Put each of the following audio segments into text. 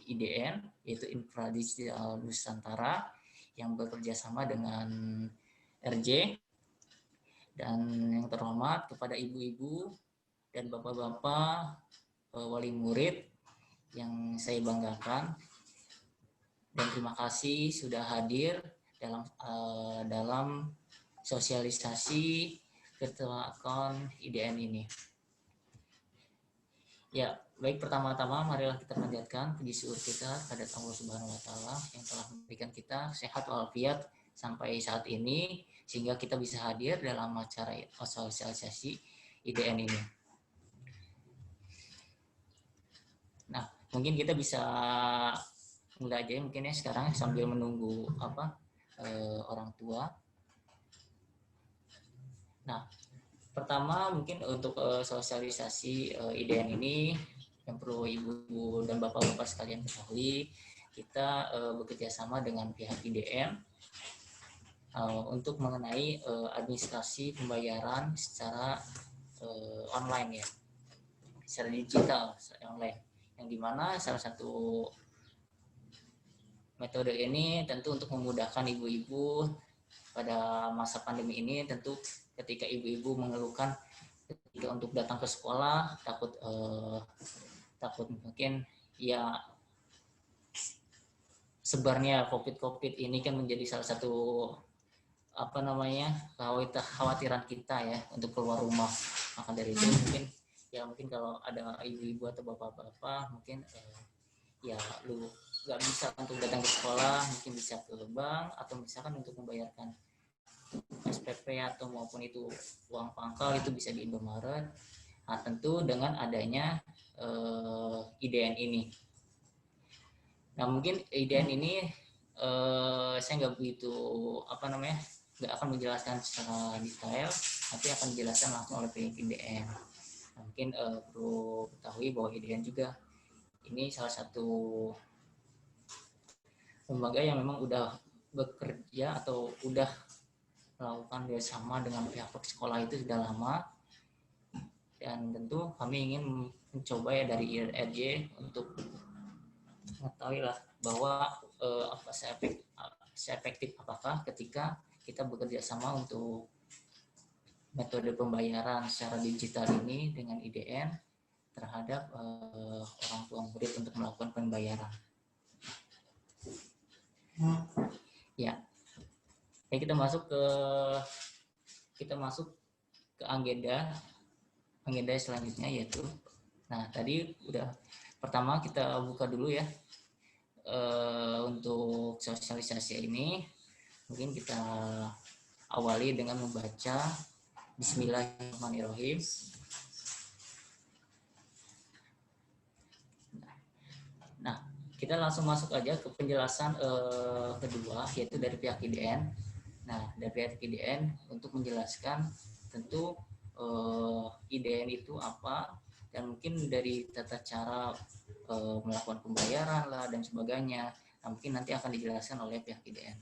IDN, yaitu Infra Digital Nusantara, yang bekerja sama dengan RJ. Dan yang terhormat kepada ibu-ibu dan bapak-bapak wali murid yang saya banggakan, dan terima kasih sudah hadir dalam sosialisasi virtual account IDN ini. Ya, baik, pertama-tama marilah kita panjatkan puji syukur kita kepada Allah Subhanahu wa taala yang telah memberikan kita sehat walafiat sampai saat ini sehingga kita bisa hadir dalam acara sosialisasi IDN ini. Nah, mungkin kita bisa mulai aja mungkin ya sekarang sambil menunggu orang tua. Nah, pertama mungkin untuk sosialisasi IDN ini yang perlu ibu dan bapak-bapak sekalian ketahui, kita bekerja sama dengan pihak IDN untuk mengenai administrasi pembayaran secara online ya, secara digital, secara online, yang dimana salah satu metode ini tentu untuk memudahkan ibu-ibu pada masa pandemi ini. Tentu ketika ibu-ibu mengeluhkan ketika untuk datang ke sekolah takut mungkin ya sebarnya COVID ini kan menjadi salah satu kekhawatiran kita ya untuk keluar rumah. Maka dari itu mungkin kalau ada ibu-ibu atau bapak-bapak mungkin ya lu nggak bisa untuk datang ke sekolah, mungkin bisa ke bank atau misalkan untuk membayarkan SPP atau maupun itu uang pangkal itu bisa di Indomaret. Nah, tentu dengan adanya IDN ini. Nah, mungkin IDN ini saya nggak begitu nggak akan menjelaskan secara detail, tapi akan dijelaskan langsung oleh pihak IDN. Nah, mungkin perlu ketahui bahwa IDN juga ini salah satu lembaga yang memang udah bekerja atau udah melakukan bersama dengan pihak sekolah itu sudah lama, dan tentu kami ingin mencoba ya dari IRJ untuk mengetahui lah bahwa seefektif apakah ketika kita bekerja sama untuk metode pembayaran secara digital ini dengan IDN terhadap orang tua murid untuk melakukan pembayaran. Ya, kita masuk ke agenda selanjutnya, yaitu tadi udah pertama kita buka dulu ya untuk sosialisasi ini. Mungkin kita awali dengan membaca Bismillahirrahmanirrahim. Nah, kita langsung masuk aja ke penjelasan kedua, yaitu dari pihak IDN. Nah, dari pihak IDN untuk menjelaskan tentu IDN itu apa, dan mungkin dari tata cara melakukan pembayaran lah dan sebagainya. Nah, mungkin nanti akan dijelaskan oleh pihak IDN.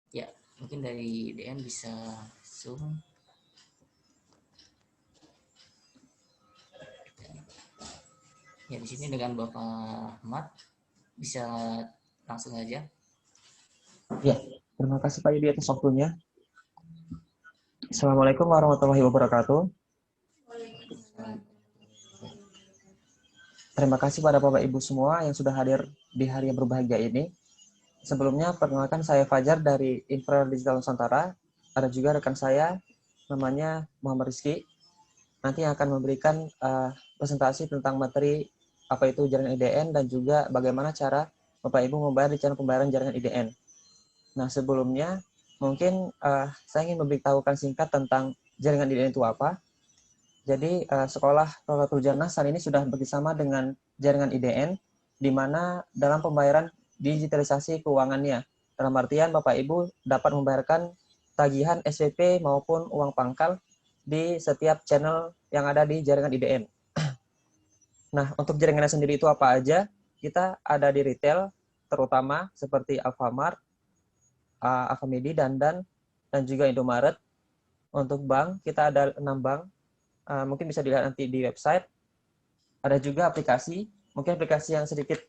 Ya, mungkin dari IDN bisa zoom. Ya, di sini dengan Bapak Ahmad, bisa langsung aja. Ya, terima kasih Pak Yudi atas waktunya. Assalamualaikum warahmatullahi wabarakatuh. Terima kasih pada Bapak Ibu semua yang sudah hadir di hari yang berbahagia ini. Sebelumnya, perkenalkan saya Fajar dari Infra Digital Nusantara. Ada juga rekan saya, namanya Muhammad Rizky. Nanti akan memberikan presentasi tentang materi apa itu jaringan IDN dan juga bagaimana cara Bapak Ibu membayar di channel pembayaran jaringan IDN. Nah, sebelumnya mungkin saya ingin memberitahukan singkat tentang jaringan IDN itu apa. Jadi, Sekolah Rokatul Jannah saat ini sudah bekerjasama dengan jaringan IDN, di mana dalam pembayaran digitalisasi keuangannya. Dalam artian Bapak Ibu dapat membayarkan tagihan SPP maupun uang pangkal di setiap channel yang ada di jaringan IDN. Nah, untuk jaringannya sendiri itu apa aja? Kita ada di retail, terutama seperti Alfamart, Alfamidi, Dandan, dan juga Indomaret. Untuk bank, kita ada 6 bank. Mungkin bisa dilihat nanti di website. Ada juga aplikasi mungkin aplikasi yang sedikit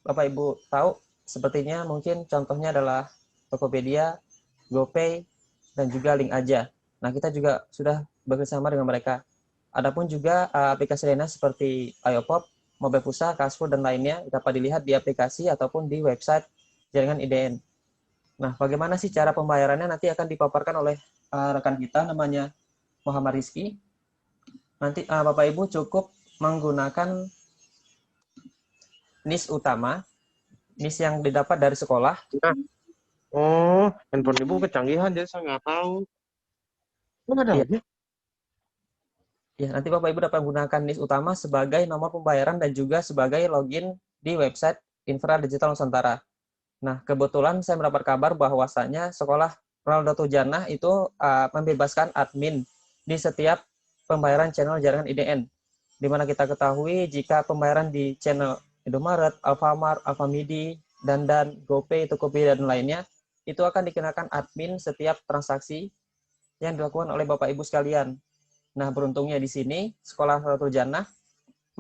Bapak Ibu tahu, sepertinya mungkin contohnya adalah Tokopedia, GoPay, dan juga Link Aja. Nah, kita juga sudah bekerjasama dengan mereka. Adapun juga aplikasi lainnya seperti iOpop, Mobile Pulsa, Kasful, dan lainnya dapat dilihat di aplikasi ataupun di website jaringan IDN. Nah, bagaimana sih cara pembayarannya nanti akan dipaparkan oleh rekan kita namanya Muhammad Rizky. Nanti Bapak Ibu cukup menggunakan NIS utama, NIS yang didapat dari sekolah. Nah, oh, handphone ibu kecanggihan jadi saya nggak tahu. Kok ada Ya, lagi? ya, nanti Bapak Ibu dapat menggunakan NIS utama sebagai nomor pembayaran dan juga sebagai login di website Infra Digital Nusantara. Nah, kebetulan saya mendapat kabar bahwasanya sekolah Ronaldo Tujana itu membebaskan admin di setiap pembayaran channel jaringan IDN. Di mana kita ketahui jika pembayaran di channel Indomaret, Alfamart, Alfamidi, Dandan, GoPay, Tokopedia, dan lainnya, itu akan dikenakan admin setiap transaksi yang dilakukan oleh Bapak Ibu sekalian. Nah, beruntungnya di sini, Sekolah Ronaldo Tujana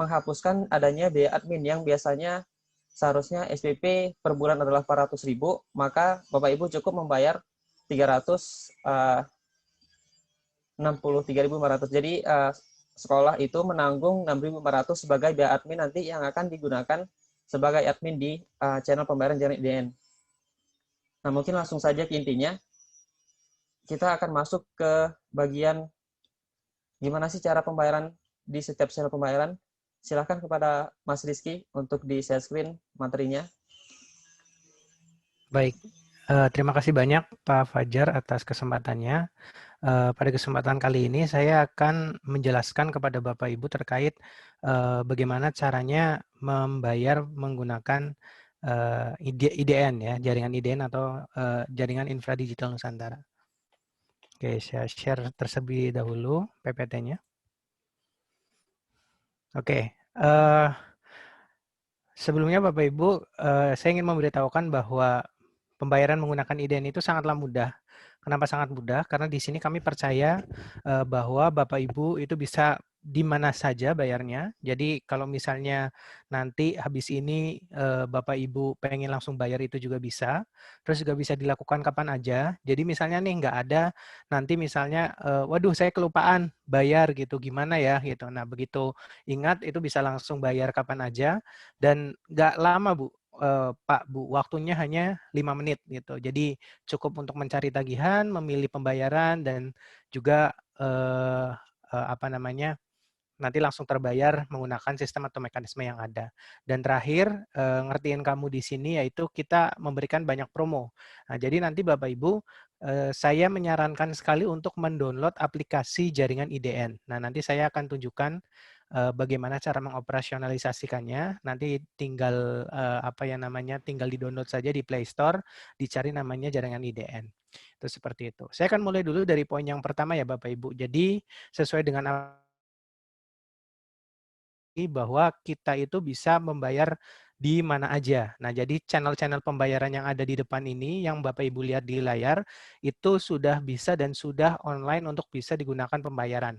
menghapuskan adanya biaya admin yang biasanya seharusnya SPP per bulan adalah 400.000, maka Bapak Ibu cukup membayar 363.500. Jadi sekolah itu menanggung 6.500 sebagai biaya admin nanti yang akan digunakan sebagai admin di channel pembayaran jaringan IDN. Nah, mungkin langsung saja ke intinya. Kita akan masuk ke bagian gimana sih cara pembayaran di setiap channel pembayaran. Silakan kepada Mas Rizky untuk di share screen materinya. Baik, terima kasih banyak Pak Fajar atas kesempatannya. Pada kesempatan kali ini saya akan menjelaskan kepada Bapak Ibu terkait bagaimana caranya membayar menggunakan IDN ya, jaringan IDN atau jaringan Infra Digital Nusantara. Oke, saya share terlebih dahulu PPT-nya. Oke, sebelumnya Bapak Ibu, saya ingin memberitahukan bahwa pembayaran menggunakan IDN itu sangatlah mudah. Kenapa sangat mudah? Karena di sini kami percaya bahwa Bapak Ibu itu bisa di mana saja bayarnya. Jadi kalau misalnya nanti habis ini Bapak Ibu pengen langsung bayar itu juga bisa. Terus juga bisa dilakukan kapan aja. Jadi misalnya nih nggak ada nanti misalnya, waduh saya kelupaan bayar gitu, gimana ya gitu. Nah begitu ingat itu bisa langsung bayar kapan aja dan nggak lama Bu. Pak, Bu, waktunya hanya 5 menit gitu. Jadi cukup untuk mencari tagihan, memilih pembayaran dan juga apa namanya? Nanti langsung terbayar menggunakan sistem atau mekanisme yang ada. Dan terakhir, ngertiin kamu di sini yaitu kita memberikan banyak promo. Nah, jadi nanti Bapak Ibu, saya menyarankan sekali untuk mendownload aplikasi jaringan IDN. Nah, nanti saya akan tunjukkan bagaimana cara mengoperasionalisasikannya. Nanti tinggal apa ya namanya, tinggal di-download saja di Play Store, dicari namanya jaringan IDN. Itu seperti itu. Saya akan mulai dulu dari poin yang pertama ya Bapak Ibu. Jadi sesuai dengan bahwa kita itu bisa membayar di mana aja. Nah, jadi channel-channel pembayaran yang ada di depan ini, yang Bapak Ibu lihat di layar, itu sudah bisa dan sudah online untuk bisa digunakan pembayaran.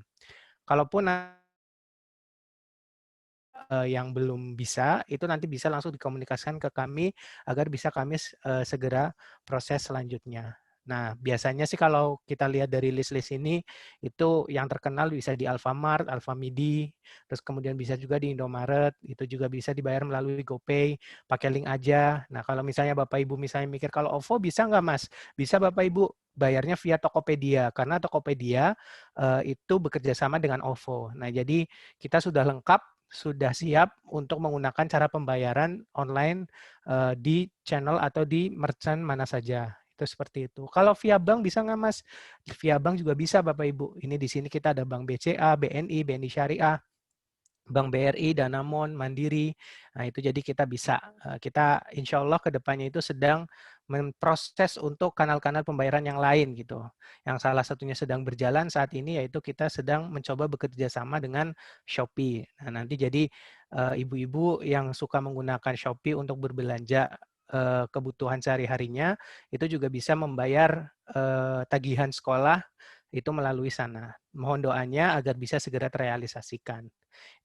Kalaupun yang belum bisa, itu nanti bisa langsung dikomunikasikan ke kami agar bisa kami segera proses selanjutnya. Nah, biasanya sih kalau kita lihat dari list-list ini, itu yang terkenal bisa di Alfamart, Alfamidi, terus kemudian bisa juga di Indomaret, itu juga bisa dibayar melalui GoPay, pakai link aja. Nah, kalau misalnya Bapak Ibu misalnya mikir, kalau OVO bisa nggak Mas? Bisa Bapak Ibu bayarnya via Tokopedia, karena Tokopedia itu bekerja sama dengan OVO. Nah, jadi kita sudah lengkap, sudah siap untuk menggunakan cara pembayaran online di channel atau di merchant mana saja. Itu seperti itu. Kalau via bank bisa nggak Mas? Via bank juga bisa Bapak Ibu. Ini di sini kita ada Bank BCA, BNI, BNI Syariah, Bank BRI, Danamon, Mandiri. Nah itu jadi kita bisa, kita insya Allah ke depannya itu sedang memproses untuk kanal-kanal pembayaran yang lain gitu. Yang salah satunya sedang berjalan saat ini yaitu kita sedang mencoba bekerja sama dengan Shopee. Nah nanti jadi ibu-ibu yang suka menggunakan Shopee untuk berbelanja kebutuhan sehari-harinya itu juga bisa membayar tagihan sekolah itu melalui sana. Mohon doanya agar bisa segera terrealisasikan.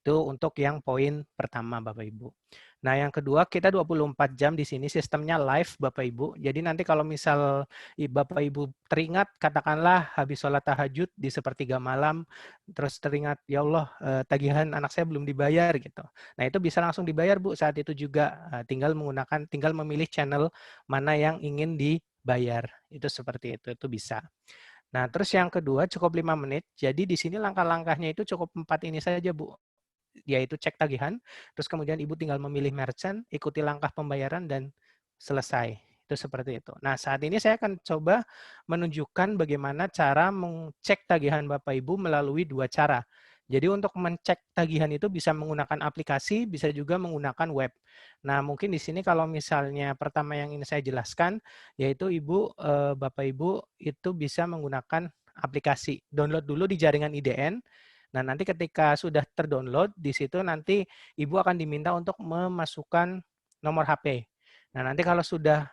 Itu untuk yang poin pertama, Bapak Ibu. Nah, yang kedua, kita 24 jam di sini sistemnya live, Bapak Ibu. Jadi nanti kalau misal Bapak Ibu teringat, katakanlah habis sholat tahajud di sepertiga malam, terus teringat, ya Allah, tagihan anak saya belum dibayar gitu. Nah, itu bisa langsung dibayar, Bu, saat itu juga. Tinggal memilih channel mana yang ingin dibayar. Itu seperti itu bisa. Nah, terus yang kedua cukup 5 menit. Jadi di sini langkah-langkahnya itu cukup 4 ini saja, Bu. Yaitu cek tagihan, terus kemudian Ibu tinggal memilih merchant, ikuti langkah pembayaran, dan selesai. Itu seperti itu. Nah, saat ini saya akan coba menunjukkan bagaimana cara mengecek tagihan Bapak Ibu melalui 2 cara. Jadi untuk mencek tagihan itu bisa menggunakan aplikasi, bisa juga menggunakan web. Nah, mungkin di sini kalau misalnya pertama yang ini saya jelaskan, yaitu Bapak Ibu itu bisa menggunakan aplikasi. Download dulu di jaringan IDN. Nah, nanti ketika sudah terdownload, di situ nanti Ibu akan diminta untuk memasukkan nomor HP. Nah, nanti kalau sudah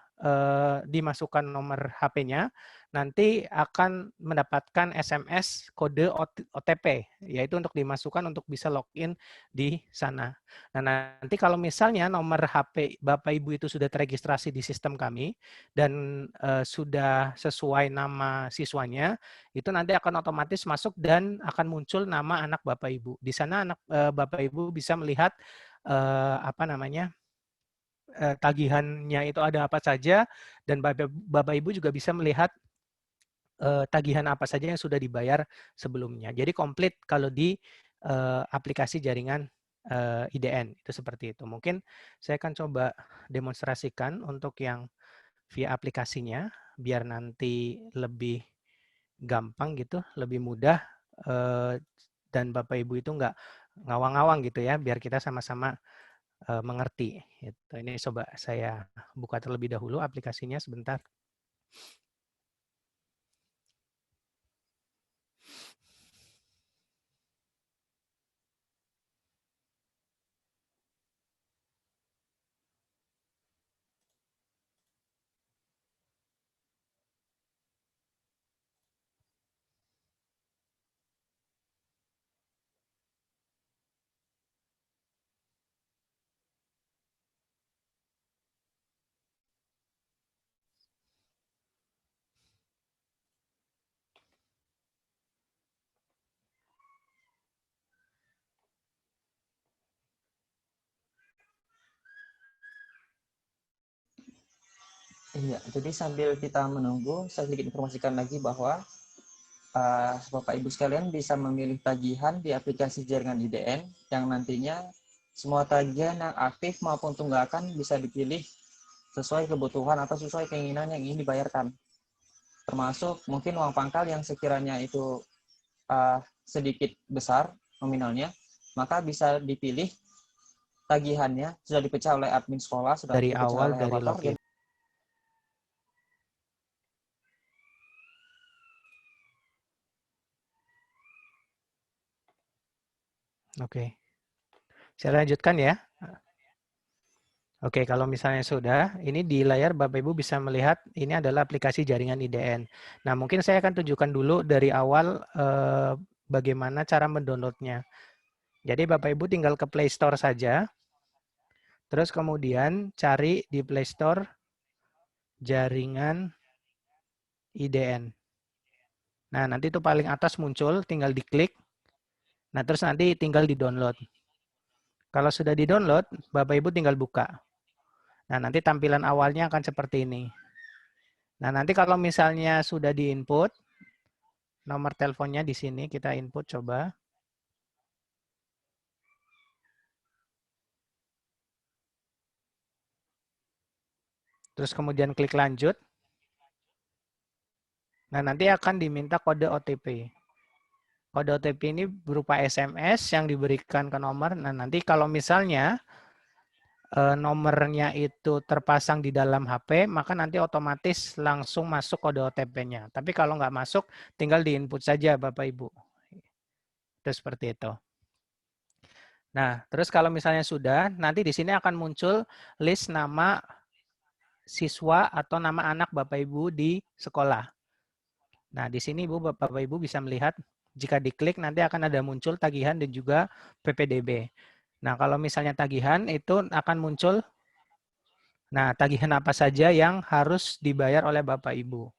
dimasukkan nomor HP-nya, nanti akan mendapatkan SMS kode OTP, yaitu untuk dimasukkan untuk bisa login di sana. Nah, nanti kalau misalnya nomor HP Bapak Ibu itu sudah terregistrasi di sistem kami dan sudah sesuai nama siswanya, itu nanti akan otomatis masuk dan akan muncul nama anak Bapak Ibu. Di sana Bapak Ibu bisa melihat tagihannya itu ada apa saja, dan Bapak Ibu juga bisa melihat tagihan apa saja yang sudah dibayar sebelumnya. Jadi komplit kalau di aplikasi jaringan IDN itu seperti itu. Mungkin saya akan coba demonstrasikan untuk yang via aplikasinya biar nanti lebih gampang gitu, lebih mudah, dan Bapak Ibu itu nggak ngawang-ngawang gitu ya, biar kita sama-sama mengerti. Gitu. Ini coba saya buka terlebih dahulu aplikasinya sebentar. Iya, jadi sambil kita menunggu, saya sedikit informasikan lagi bahwa Bapak Ibu sekalian bisa memilih tagihan di aplikasi jaringan IDN yang nantinya semua tagihan yang aktif maupun tunggakan bisa dipilih sesuai kebutuhan atau sesuai keinginan yang ingin dibayarkan. Termasuk mungkin uang pangkal yang sekiranya itu sedikit besar nominalnya, maka bisa dipilih tagihannya sudah dipecah oleh admin sekolah, sudah Dari dipecah awal oleh dari evaluator. login. Oke. Saya lanjutkan ya. Oke, kalau misalnya sudah, ini di layar Bapak Ibu bisa melihat ini adalah aplikasi jaringan IDN. Nah, mungkin saya akan tunjukkan dulu dari awal bagaimana cara mendownloadnya. Jadi Bapak Ibu tinggal ke Play Store saja, terus kemudian cari di Play Store jaringan IDN. Nah, nanti itu paling atas muncul, tinggal diklik. Nah, terus nanti tinggal di-download. Kalau sudah di-download, Bapak Ibu tinggal buka. Nah, nanti tampilan awalnya akan seperti ini. Nah, nanti kalau misalnya sudah di-input, nomor teleponnya di sini kita input coba. Terus kemudian klik lanjut. Nah, nanti akan diminta kode OTP. Kode OTP ini berupa SMS yang diberikan ke nomor. Nah, nanti kalau misalnya nomornya itu terpasang di dalam HP, maka nanti otomatis langsung masuk kode OTP-nya. Tapi kalau nggak masuk, tinggal di-input saja Bapak Ibu. Itu seperti itu. Nah, terus kalau misalnya sudah, nanti di sini akan muncul list nama siswa atau nama anak Bapak Ibu di sekolah. Nah, di sini Bapak Ibu bisa melihat Jika diklik nanti akan ada muncul tagihan dan juga PPDB. Nah, kalau misalnya tagihan itu akan muncul, nah tagihan apa saja yang harus dibayar oleh Bapak Ibu.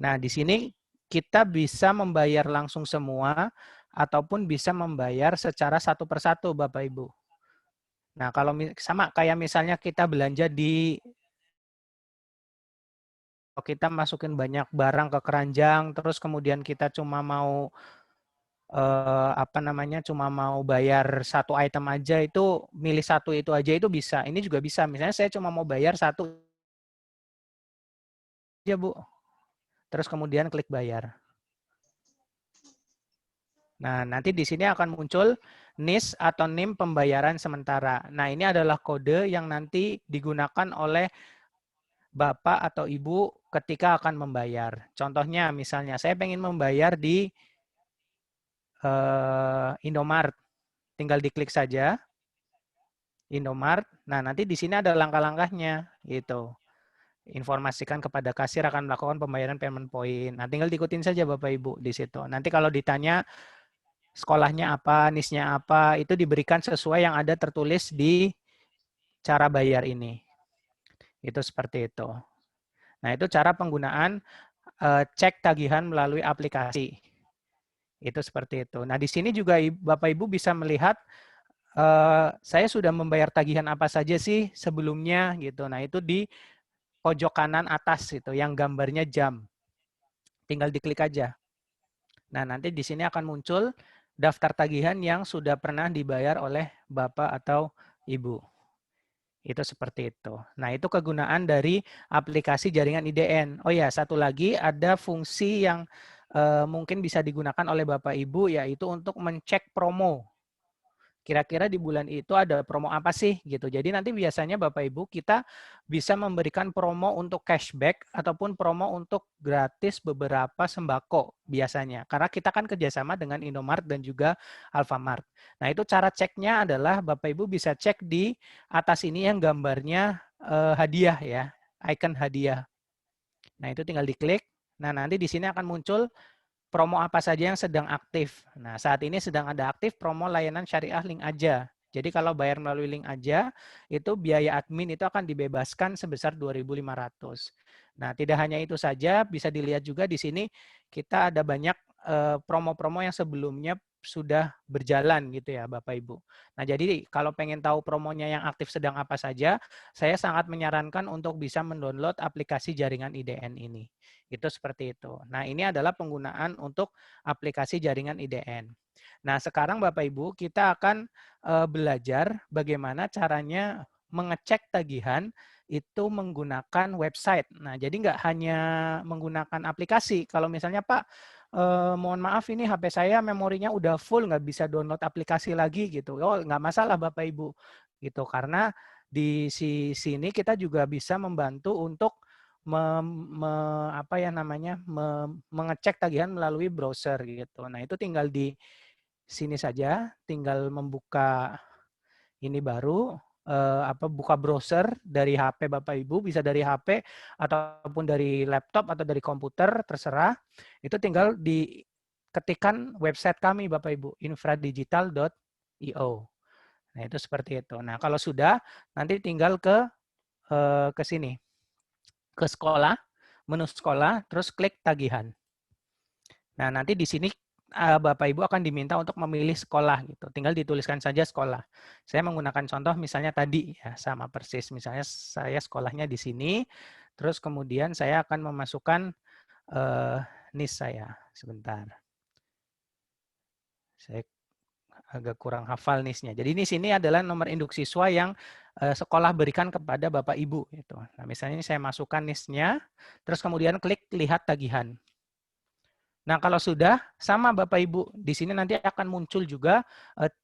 Nah, di sini kita bisa membayar langsung semua ataupun bisa membayar secara satu persatu Bapak Ibu. Nah, kalau sama kayak misalnya kita belanja di, kita masukin banyak barang ke keranjang, terus kemudian kita cuma mau cuma mau bayar satu item aja, itu milih satu itu aja itu bisa. Ini juga bisa. Misalnya saya cuma mau bayar satu aja, Bu. Terus kemudian klik bayar. Nah, nanti di sini akan muncul NIS atau NIM pembayaran sementara. Nah, ini adalah kode yang nanti digunakan oleh Bapak atau Ibu ketika akan membayar. Contohnya, misalnya saya pengen membayar di Indomart. Tinggal diklik saja Indomart. Nah, nanti di sini ada langkah-langkahnya gitu. Informasikan kepada kasir akan melakukan pembayaran payment point. Nah, tinggal diikutin saja Bapak Ibu di situ. Nanti kalau ditanya sekolahnya apa, NIS-nya apa, itu diberikan sesuai yang ada tertulis di cara bayar ini. Itu seperti itu. Nah, itu cara penggunaan cek tagihan melalui aplikasi. Itu seperti itu. Nah, di sini juga Bapak Ibu bisa melihat saya sudah membayar tagihan apa saja sih sebelumnya gitu. Nah, itu di pojok kanan atas itu yang gambarnya jam. Tinggal diklik aja. Nah, nanti di sini akan muncul daftar tagihan yang sudah pernah dibayar oleh Bapak atau Ibu. Itu seperti itu. Nah, itu kegunaan dari aplikasi jaringan IDN. Oh ya, satu lagi ada fungsi yang mungkin bisa digunakan oleh Bapak Ibu, yaitu untuk mencek promo. Kira-kira di bulan itu ada promo apa sih gitu. Jadi nanti biasanya Bapak Ibu kita bisa memberikan promo untuk cashback ataupun promo untuk gratis beberapa sembako biasanya. Karena kita kan kerjasama dengan Indomart dan juga Alfamart. Nah, itu cara ceknya adalah Bapak Ibu bisa cek di atas ini yang gambarnya hadiah ya, icon hadiah. Nah, itu tinggal diklik. Nah, nanti di sini akan muncul promo apa saja yang sedang aktif. Nah, saat ini sedang ada aktif promo layanan syariah link aja. Jadi kalau bayar melalui link aja, itu biaya admin itu akan dibebaskan sebesar 2.500. Nah, tidak hanya itu saja, bisa dilihat juga di sini kita ada banyak promo-promo yang sebelumnya sudah berjalan gitu ya Bapak Ibu. Nah, jadi kalau pengen tahu promonya yang aktif sedang apa saja, saya sangat menyarankan untuk bisa mendownload aplikasi jaringan IDN ini. Itu seperti itu. Nah, ini adalah penggunaan untuk aplikasi jaringan IDN. Nah, sekarang Bapak Ibu, kita akan belajar bagaimana caranya mengecek tagihan itu menggunakan website. Nah, jadi nggak hanya menggunakan aplikasi. Kalau misalnya, Pak, mohon maaf ini HP saya memorinya udah full, nggak bisa download aplikasi lagi gitu. Oh, nggak masalah Bapak Ibu. Gitu, karena di sini kita juga bisa membantu untuk mengecek tagihan melalui browser gitu. Nah, itu tinggal di sini saja, tinggal membuka ini baru buka browser dari HP Bapak Ibu, bisa dari HP ataupun dari laptop atau dari komputer, terserah. Itu tinggal diketikkan website kami Bapak Ibu, infradigital.io. Nah, itu seperti itu. Nah, kalau sudah nanti tinggal ke sini. Ke sekolah, menu sekolah, terus klik tagihan. Nah, nanti di sini Bapak Ibu akan diminta untuk memilih sekolah gitu. Tinggal dituliskan saja sekolah. Saya menggunakan contoh misalnya tadi ya sama persis. Misalnya saya sekolahnya di sini, terus kemudian saya akan memasukkan NIS saya. Sebentar. Saya agak kurang hafal NIS-nya. Jadi NIS ini adalah nomor induk siswa yang sekolah berikan kepada Bapak Ibu. Gitu. Nah, misalnya ini saya masukkan NIS-nya, terus kemudian klik lihat tagihan. Nah, kalau sudah, sama Bapak Ibu, di sini nanti akan muncul juga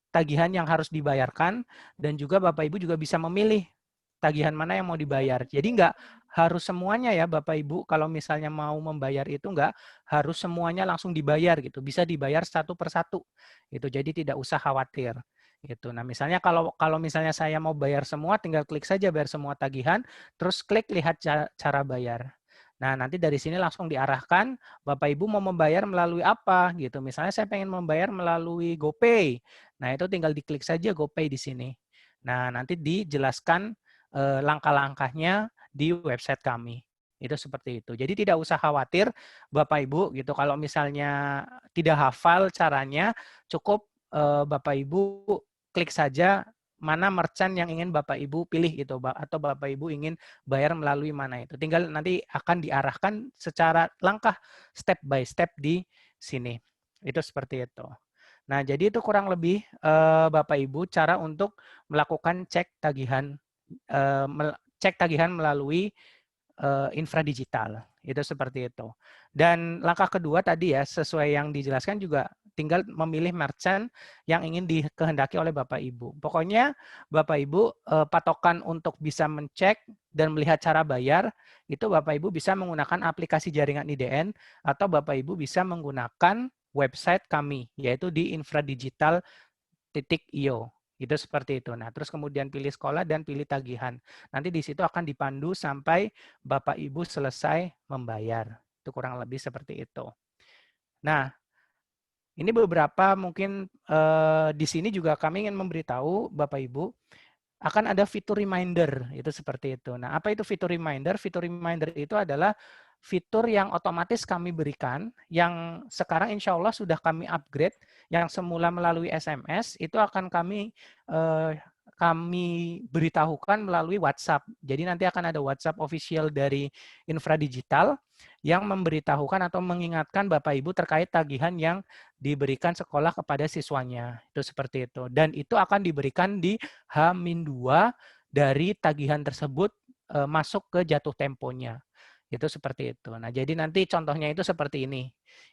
tagihan yang harus dibayarkan, dan juga Bapak Ibu juga bisa memilih tagihan mana yang mau dibayar. Jadi nggak harus semuanya ya Bapak Ibu, kalau misalnya mau membayar itu nggak harus semuanya langsung dibayar gitu, bisa dibayar satu persatu. Gitu. Jadi tidak usah khawatir. Gitu. Nah, misalnya kalau misalnya saya mau bayar semua, tinggal klik saja bayar semua tagihan, terus klik lihat cara bayar. Nah, nanti dari sini langsung diarahkan, Bapak Ibu mau membayar melalui apa gitu. Misalnya saya pengen membayar melalui GoPay. Nah, itu tinggal diklik saja GoPay di sini. Nah, nanti dijelaskan langkah-langkahnya di website kami. Itu seperti itu. Jadi tidak usah khawatir Bapak Ibu gitu kalau misalnya tidak hafal caranya, cukup Bapak Ibu klik saja mana merchant yang ingin Bapak Ibu pilih gitu, atau Bapak Ibu ingin bayar melalui mana itu. Tinggal nanti akan diarahkan secara langkah step by step di sini. Itu seperti itu. Nah, jadi itu kurang lebih Bapak Ibu cara untuk melakukan cek tagihan melalui infradigital. Itu seperti itu. Dan langkah kedua tadi ya, sesuai yang dijelaskan juga tinggal memilih merchant yang ingin dikehendaki oleh Bapak Ibu. Pokoknya Bapak Ibu patokan untuk bisa mencek dan melihat cara bayar itu Bapak Ibu bisa menggunakan aplikasi jaringan IDN atau Bapak Ibu bisa menggunakan website kami yaitu di infradigital.io. Itu seperti itu. Nah, terus kemudian pilih sekolah dan pilih tagihan. Nanti di situ akan dipandu sampai Bapak Ibu selesai membayar. Itu kurang lebih seperti itu. Nah, ini beberapa mungkin di sini juga kami ingin memberitahu Bapak Ibu akan ada fitur reminder, itu seperti itu. Nah, apa itu fitur reminder? Fitur reminder itu adalah fitur yang otomatis kami berikan, yang sekarang insya Allah sudah kami upgrade, yang semula melalui SMS, itu akan kami beritahukan melalui WhatsApp. Jadi nanti akan ada WhatsApp official dari Infradigital yang memberitahukan atau mengingatkan Bapak Ibu terkait tagihan yang diberikan sekolah kepada siswanya. Itu seperti itu. Dan itu akan diberikan di H-2 dari tagihan tersebut masuk ke jatuh temponya. Itu seperti itu. Nah, jadi nanti contohnya itu seperti ini.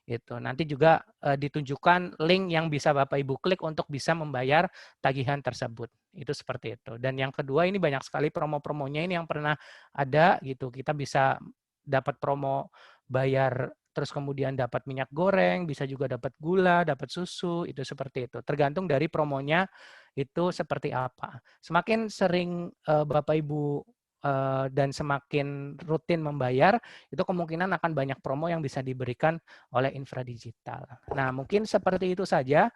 Itu. Nanti juga ditunjukkan link yang bisa Bapak Ibu klik untuk bisa membayar tagihan tersebut. Itu seperti itu. Dan yang kedua ini banyak sekali promo-promonya ini yang pernah ada gitu. Kita bisa dapat promo bayar terus kemudian dapat minyak goreng, bisa juga dapat gula, dapat susu, itu seperti itu. Tergantung dari promonya itu seperti apa. Semakin sering Bapak Ibu dan semakin rutin membayar, itu kemungkinan akan banyak promo yang bisa diberikan oleh Infradigital. Nah, mungkin seperti itu saja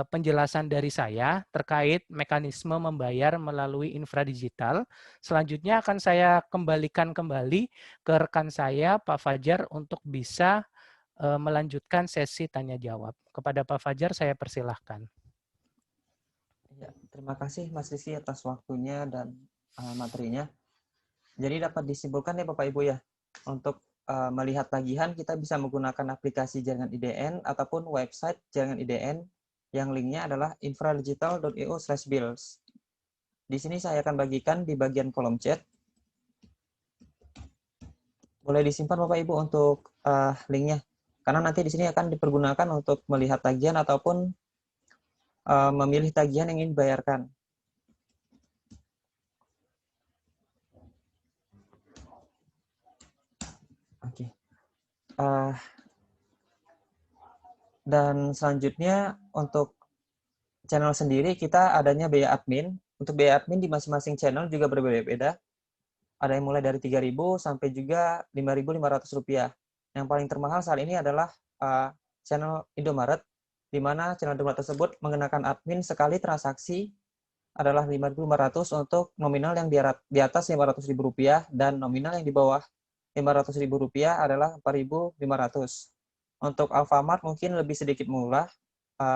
penjelasan dari saya terkait mekanisme membayar melalui Infradigital. Selanjutnya akan saya kembalikan kembali ke rekan saya, Pak Fajar, untuk bisa melanjutkan sesi tanya jawab. Kepada Pak Fajar, saya persilahkan. Ya, terima kasih Mas Rizky atas waktunya dan materinya. Jadi dapat disimpulkan ya Bapak Ibu ya, untuk melihat tagihan kita bisa menggunakan aplikasi jaringan IDN ataupun website jaringan IDN yang linknya adalah infradigital.io/bills. Di sini saya akan bagikan di bagian kolom chat. Boleh disimpan Bapak Ibu untuk linknya, karena nanti di sini akan dipergunakan untuk melihat tagihan ataupun memilih tagihan yang ingin dibayarkan. Oke. Dan selanjutnya untuk channel sendiri kita adanya biaya admin. Untuk biaya admin di masing-masing channel juga berbeda-beda. Ada yang mulai dari 3.000 sampai juga 5.500 rupiah. Yang paling termahal saat ini adalah channel Indomaret, di mana channel Indomaret tersebut mengenakan admin sekali transaksi adalah 5.500 untuk nominal yang di atas 500.000 rupiah dan nominal yang di bawah 500.000 rupiah adalah 4.500. Untuk Alfamart mungkin lebih sedikit murah,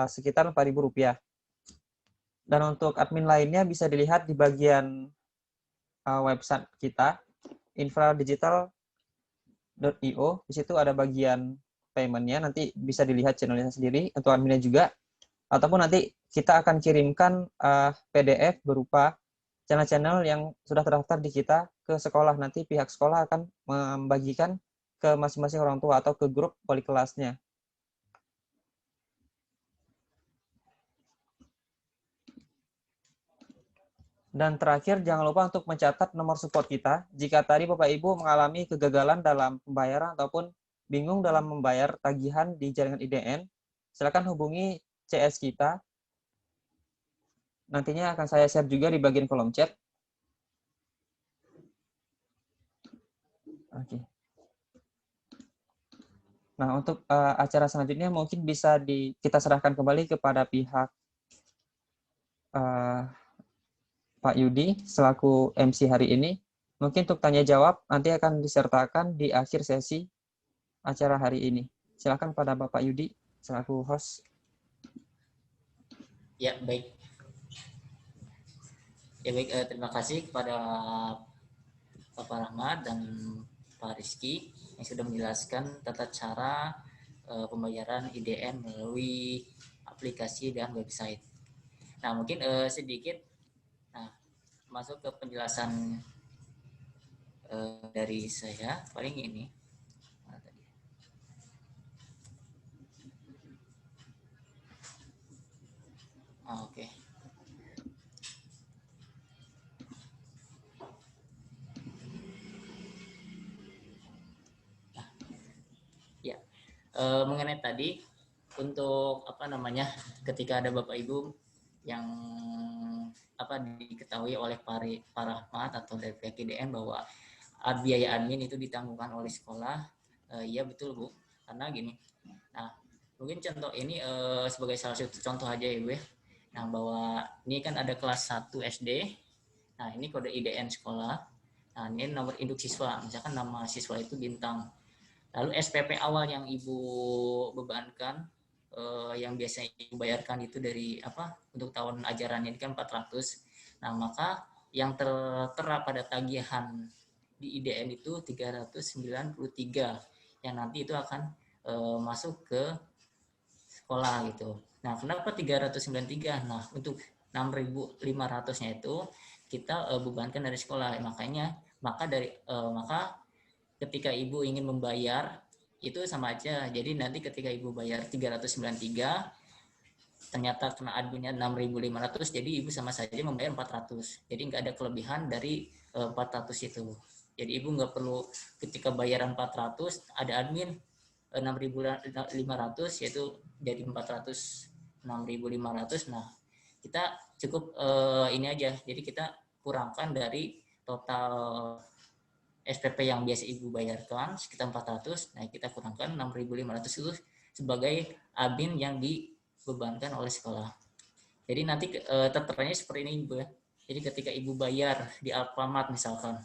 sekitar 4.000 rupiah. Dan untuk admin lainnya bisa dilihat di bagian website kita, infradigital.io. Di situ ada bagian payment-nya, nanti bisa dilihat channelnya sendiri, untuk adminnya juga. Ataupun nanti kita akan kirimkan PDF berupa channel-channel yang sudah terdaftar di kita ke sekolah. Nanti pihak sekolah akan membagikan ke masing-masing orang tua atau ke grup wali kelasnya. Dan terakhir, jangan lupa untuk mencatat nomor support kita. Jika tadi Bapak Ibu mengalami kegagalan dalam pembayaran ataupun bingung dalam membayar tagihan di jaringan IDN, silakan hubungi CS kita. Nantinya akan saya share juga di bagian kolom chat. Oke. Nah, untuk acara selanjutnya mungkin bisa kita serahkan kembali kepada pihak eh, Pak Yudi selaku MC hari ini. Mungkin untuk tanya jawab nanti akan disertakan di akhir sesi acara hari ini. Silakan pada Bapak Yudi selaku host. Ya, baik. Ya baik, terima kasih kepada Bapak Rahmat dan Pak Rizky yang sudah menjelaskan tata cara pembayaran IDN melalui aplikasi dan website. Nah, mungkin sedikit masuk ke penjelasan dari saya paling ini. Oke. Ya, mengenai tadi untuk apa namanya, ketika ada Bapak Ibu yang diketahui oleh Pak Rahmat atau dari pihak IDN bahwa biaya admin itu ditanggungkan oleh sekolah, iya betul Bu, karena gini. Nah, mungkin contoh ini sebagai salah satu contoh aja ya Bu ya. Nah, bahwa ini kan ada kelas 1 SD. Nah, ini kode IDN sekolah. Nah, ini nomor induk siswa. Misalkan nama siswa itu Bintang. Lalu SPP awal yang Ibu bebankan, yang biasanya Ibu bayarkan itu dari untuk tahun ajarannya ini kan 400. Nah, maka yang tertera pada tagihan di IDN itu 393 yang nanti itu akan masuk ke sekolah gitu. Nah, kenapa 393? Nah, untuk 6.500-nya itu kita bebankan dari sekolah. Maka ketika Ibu ingin membayar itu sama aja. Jadi nanti ketika Ibu bayar 393 ternyata kena adminnya 6.500, jadi Ibu sama saja membayar 400. Jadi nggak ada kelebihan dari 400 itu. Jadi Ibu nggak perlu ketika bayaran 400 ada admin 6.500 yaitu jadi 400 6.500. Nah, kita cukup ini aja. Jadi kita kurangkan dari total SPP yang biasa Ibu bayarkan sekitar 400. Nah, kita kurangkan 6.500 itu sebagai admin yang dibebankan oleh sekolah. Jadi nanti terteranya seperti ini Ibu ya. Jadi ketika Ibu bayar di Alfamart misalkan.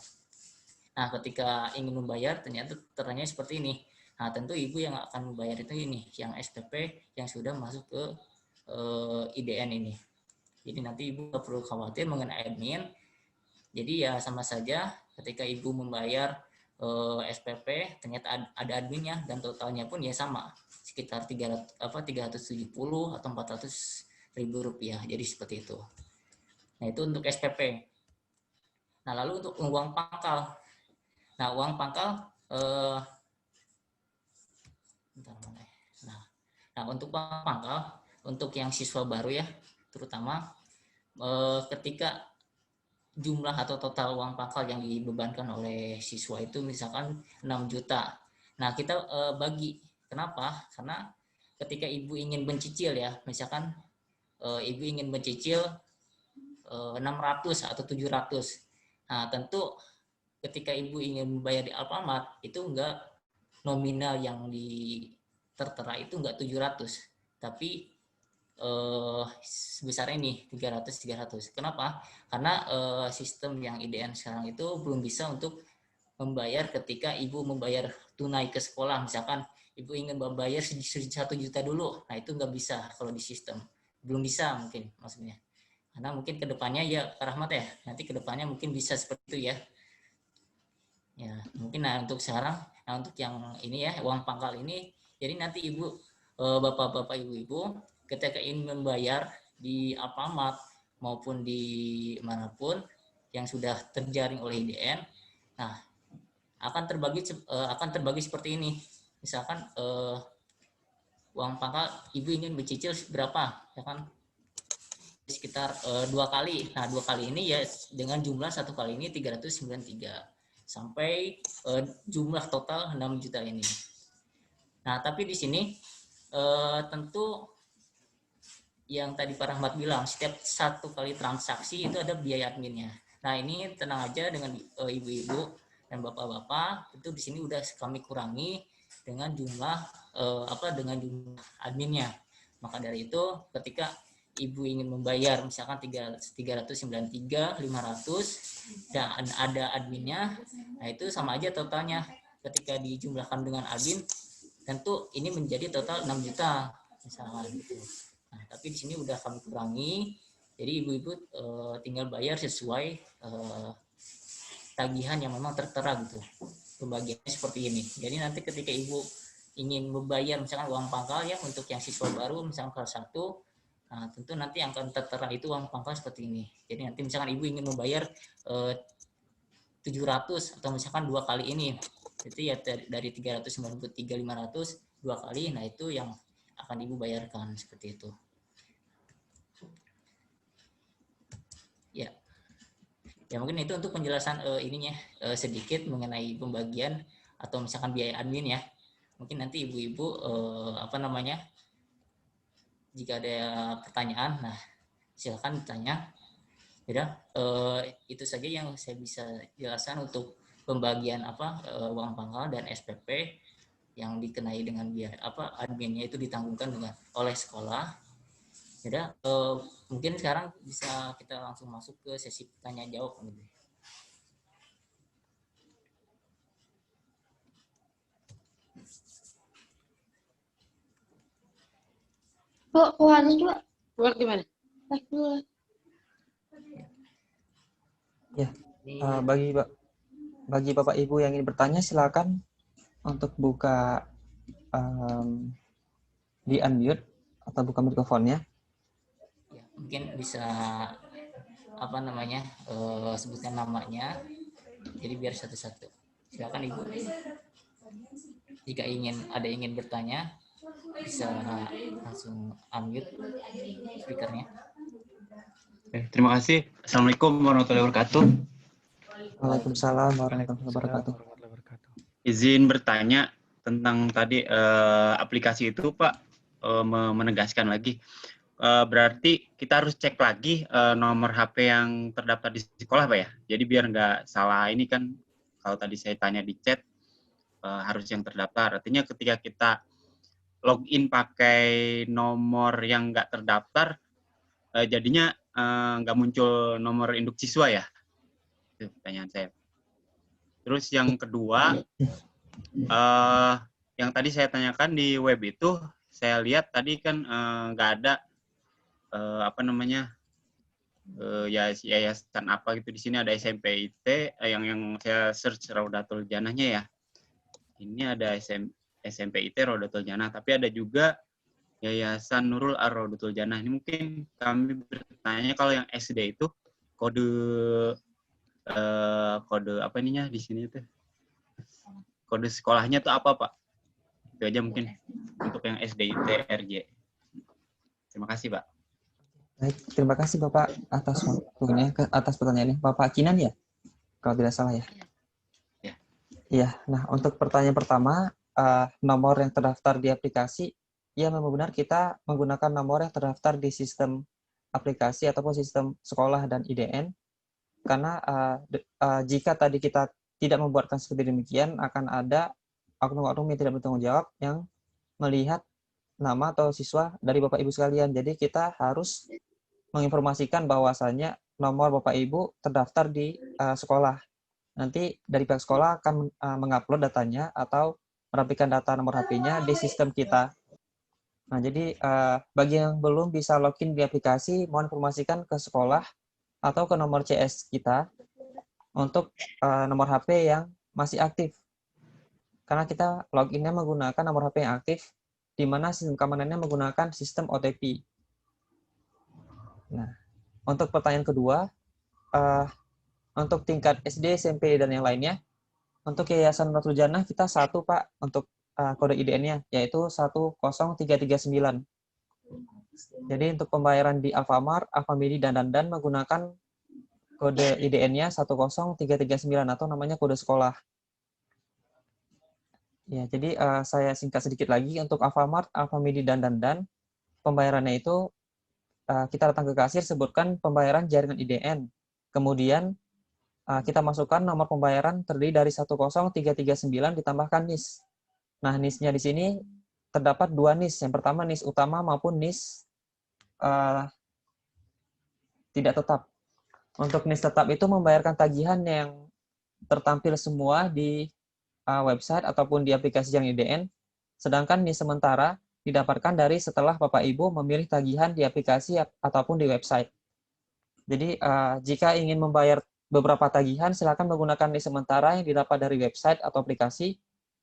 Nah, ketika ingin membayar ternyata terteranya seperti ini. Nah, tentu Ibu yang akan membayar itu ini, yang SPP yang sudah masuk ke IDN ini. Jadi nanti Ibu tidak perlu khawatir mengenai admin. Jadi ya sama saja ketika Ibu membayar SPP ternyata ada adminnya dan totalnya pun ya sama sekitar 370 atau 400.000 rupiah. Jadi seperti itu. Nah, itu untuk SPP. Nah, lalu untuk uang pangkal. Nah, uang pangkal nah untuk uang pangkal untuk yang siswa baru ya, terutama ketika jumlah atau total uang pangkal yang dibebankan oleh siswa itu misalkan 6 juta. Nah, kita bagi. Kenapa? Karena ketika Ibu ingin mencicil ya, misalkan Ibu ingin mencicil 600 atau 700. Nah, tentu ketika Ibu ingin membayar di Alfamart itu enggak nominal yang tertera itu enggak 700, tapi sebesar ini 300. Kenapa? Karena sistem yang IDN sekarang itu belum bisa untuk membayar ketika Ibu membayar tunai ke sekolah. Misalkan Ibu ingin membayar 1 juta dulu, nah itu nggak bisa kalau di sistem. Belum bisa mungkin maksudnya. Karena mungkin kedepannya ya Pak Rahmat ya, nanti kedepannya mungkin bisa seperti itu ya. Ya mungkin untuk sekarang, untuk yang ini ya uang pangkal ini, jadi nanti Ibu, bapak-bapak, ibu-ibu, ketika ingin membayar di Alfamart maupun di manapun yang sudah terjaring oleh IDN, nah akan terbagi seperti ini. Misalkan uang pangkal Ibu ingin mencicil berapa, ya kan? Sekitar 2 kali. Nah, 2 kali ini ya dengan jumlah 1 kali ini 393 sampai jumlah total 6 juta ini. Nah, tapi di sini tentu yang tadi Pak Rahmat bilang, setiap 1 kali transaksi itu ada biaya adminnya. Nah, ini tenang aja dengan ibu-ibu dan bapak-bapak, itu di sini udah kami kurangi dengan jumlah dengan jumlah adminnya. Maka dari itu ketika ibu ingin membayar misalkan 393.500 dan ada adminnya, nah itu sama aja totalnya. Ketika dijumlahkan dengan admin, tentu ini menjadi total 6 juta misalkan gitu. Nah, tapi di sini udah kami kurangi, jadi ibu-ibu tinggal bayar sesuai tagihan yang memang tertera gitu. Pembagiannya seperti ini. Jadi nanti ketika ibu ingin membayar misalkan uang pangkal ya untuk yang siswa baru misalkan kelas 1, nah tentu nanti yang akan tertera itu uang pangkal seperti ini. Jadi nanti misalkan ibu ingin membayar 700 atau misalkan 2 kali ini, itu ya dari 393.500 2 kali, nah itu yang akan ibu bayarkan seperti itu. Ya. Ya mungkin itu untuk penjelasan sedikit mengenai pembagian atau misalkan biaya admin ya. Mungkin nanti ibu-ibu jika ada pertanyaan, nah silakan bertanya. Ya, itu saja yang saya bisa jelaskan untuk pembagian uang pangkal dan SPP yang dikenai dengan biaya adminnya itu ditanggungkan oleh sekolah. Ya, mungkin sekarang bisa kita langsung masuk ke sesi tanya jawab. Kok harus juga? Buat gimana? Ya, bagi Bapak Ibu yang ingin bertanya silakan untuk buka di unmute atau buka mikrofonnya. Ya, mungkin bisa sebutkan namanya. Jadi biar satu-satu. Silakan Ibu. Jika ingin bertanya, bisa langsung unmute speakernya. Terima kasih. Assalamualaikum warahmatullahi wabarakatuh. Waalaikumsalam warahmatullahi wabarakatuh. Izin bertanya tentang tadi aplikasi itu, Pak, menegaskan lagi. Berarti kita harus cek lagi nomor HP yang terdaftar di sekolah, Pak ya? Jadi biar nggak salah ini kan, kalau tadi saya tanya di chat, harus yang terdaftar. Artinya ketika kita login pakai nomor yang nggak terdaftar, jadinya nggak muncul nomor induk siswa ya? Itu pertanyaan saya. Terus yang kedua, yang tadi saya tanyakan di web itu, saya lihat tadi kan nggak ada yayasan apa gitu. Di sini ada SMP IT yang saya search Raudatul Janahnya ya. Ini ada SMP IT Raudatul Janah, tapi ada juga Yayasan Nurul Ar-Raudatul Janah. Ini mungkin kami bertanya kalau yang SD itu kode apa ininya di sini tuh? Kode sekolahnya tuh apa, Pak? Itu aja mungkin untuk yang SD IT RJ. Terima kasih, Pak. Baik, terima kasih Bapak atas waktunya, atas pertanyaannya. Bapak Kinan ya? Kalau tidak salah ya? Ya. Iya, nah untuk pertanyaan pertama, nomor yang terdaftar di aplikasi, ya memang benar kita menggunakan nomor yang terdaftar di sistem aplikasi ataupun sistem sekolah dan IDN, karena jika tadi kita tidak membuatkan seperti demikian, akan ada oknum-oknum yang tidak bertanggung jawab yang melihat nama atau siswa dari Bapak Ibu sekalian. Jadi kita harus menginformasikan bahwasannya nomor Bapak Ibu terdaftar di sekolah. Nanti dari pihak sekolah akan mengupload datanya atau merapikan data nomor HP-nya di sistem kita. Nah, jadi bagi yang belum bisa login di aplikasi, mohon informasikan ke sekolah atau ke nomor CS kita untuk nomor HP yang masih aktif. Karena kita loginnya menggunakan nomor HP yang aktif, di mana sistem keamanannya menggunakan sistem OTP. Nah, untuk pertanyaan kedua, untuk tingkat SD, SMP, dan yang lainnya, untuk Yayasan Raudatul Janah kita satu, Pak, untuk kode IDN-nya, yaitu 10339. Jadi untuk pembayaran di Alfamart, Alfamidi, dan Dandan menggunakan kode IDN-nya 10339 atau namanya kode sekolah. Ya, jadi saya singkat sedikit lagi untuk Alfamart, Alfamidi, dan Dandan, pembayarannya itu kita datang ke kasir, sebutkan pembayaran jaringan IDN. Kemudian kita masukkan nomor pembayaran terdiri dari 10339 ditambahkan NIS. Nah, NIS-nya di sini terdapat 2 NIS. Yang pertama NIS utama maupun NIS tidak tetap. Untuk NIS tetap itu membayarkan tagihan yang tertampil semua di website ataupun di aplikasi Jang IDN, sedangkan NIS sementara didapatkan dari setelah Bapak Ibu memilih tagihan di aplikasi ataupun di website. Jadi jika ingin membayar beberapa tagihan, silakan menggunakan NIS sementara yang didapat dari website atau aplikasi.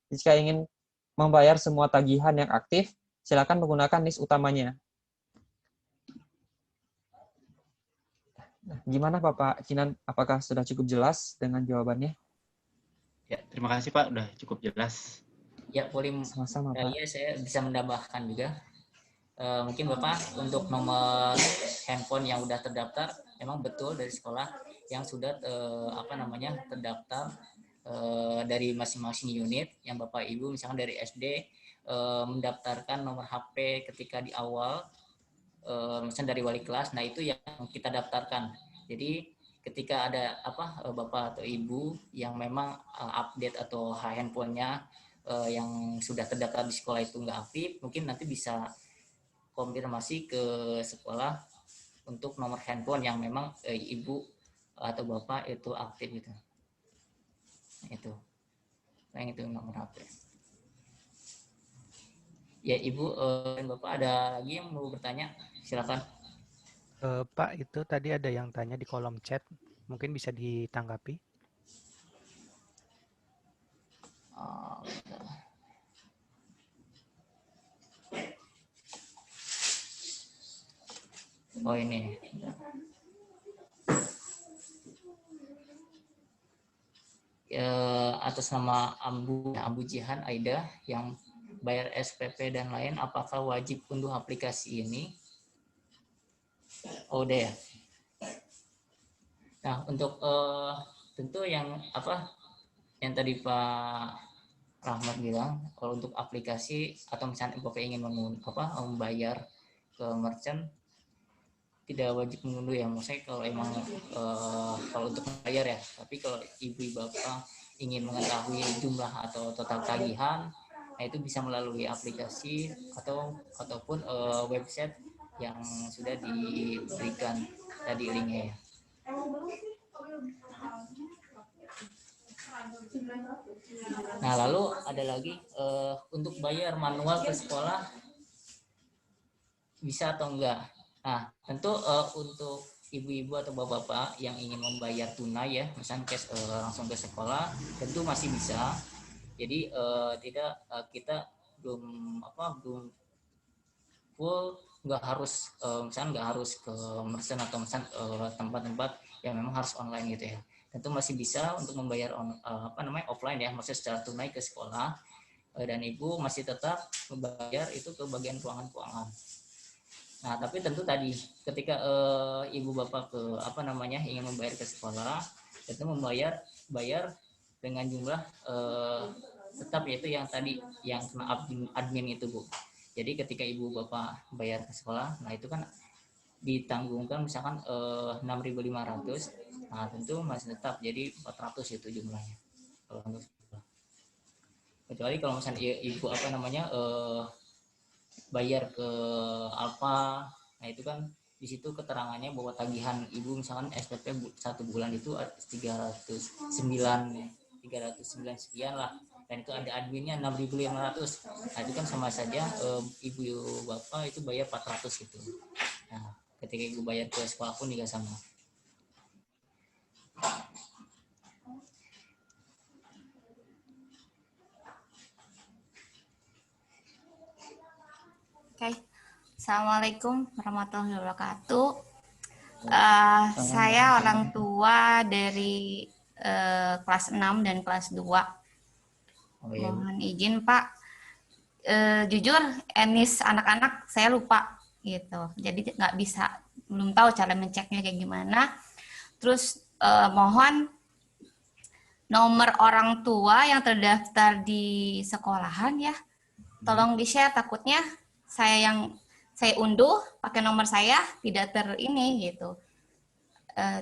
Jika ingin membayar semua tagihan yang aktif, silakan menggunakan NIS utamanya. Nah, gimana Bapak Kinan? Apakah sudah cukup jelas dengan jawabannya? Ya, terima kasih Pak, udah cukup jelas. Ya, boleh. Sama-sama, Pak. Ya, saya bisa menambahkan juga. Mungkin Bapak untuk nomor handphone yang udah terdaftar, memang betul dari sekolah yang sudah terdaftar dari masing-masing unit yang Bapak Ibu misalkan dari SD mendaftarkan nomor HP ketika di awal, misalnya dari wali kelas, nah itu yang kita daftarkan. Jadi ketika ada Bapak atau Ibu yang memang update atau handphonenya yang sudah terdaftar di sekolah itu nggak aktif, mungkin nanti bisa konfirmasi ke sekolah untuk nomor handphone yang memang Ibu atau Bapak itu aktif gitu. Itu. Yang itu nomor HP. Ya, Ibu dan Bapak ada lagi yang mau bertanya? Silakan. Pak, itu tadi ada yang tanya di kolom chat, mungkin bisa ditanggapi. Oh ini. Atas nama Ambu Jihan Aida yang bayar SPP dan lain, apakah wajib unduh aplikasi ini? Oh udah ya. Nah untuk tentu yang tadi Pak Rahmat bilang, kalau untuk aplikasi atau misalnya Bapak ingin membayar ke merchant, tidak wajib mengunduh ya, maksudnya kalau emang kalau untuk membayar ya. Tapi kalau Ibu Bapak ingin mengetahui jumlah atau total tagihan, nah itu bisa melalui aplikasi ataupun website yang sudah diberikan tadi linknya ya. Nah lalu ada lagi untuk bayar manual ke sekolah bisa atau enggak? Nah tentu untuk ibu-ibu atau bapak-bapak yang ingin membayar tunai ya, misalnya cash langsung ke sekolah, tentu masih bisa. Jadi tidak kita belum full, nggak harus misalnya nggak harus ke merchant atau misalnya tempat-tempat yang memang harus online gitu ya. Tentu masih bisa untuk membayar offline ya, maksudnya secara tunai ke sekolah, dan ibu masih tetap membayar itu ke bagian keuangan. Nah tapi tentu tadi ketika ibu bapak ingin membayar ke sekolah, tentu bayar dengan jumlah tetap, yaitu yang tadi yang kena admin itu Bu. Jadi ketika ibu bapak bayar ke sekolah, nah itu kan ditanggungkan misalkan 6.500, nah tentu masih tetap jadi 400 itu jumlahnya. Kecuali kalau misalnya ibu bayar ke Alfa, nah itu kan di situ keterangannya bahwa tagihan ibu misalkan SPP 1 bulan itu 309 sekian lah, dan itu ada adminnya 6.500. Nah itu kan sama saja ibu bapak itu bayar 400 gitu. Nah ketika ibu bayar ke sekolah pun juga sama. Oke. Assalamualaikum warahmatullahi wabarakatuh. Saya orang tua dari kelas 6 dan kelas 2. Mohon izin Pak. Jujur NIS anak-anak saya lupa gitu. Jadi nggak bisa, belum tahu cara menceknya kayak gimana. Terus mohon nomor orang tua yang terdaftar di sekolahan ya, tolong di-share, takutnya saya unduh pakai nomor saya tidak gitu.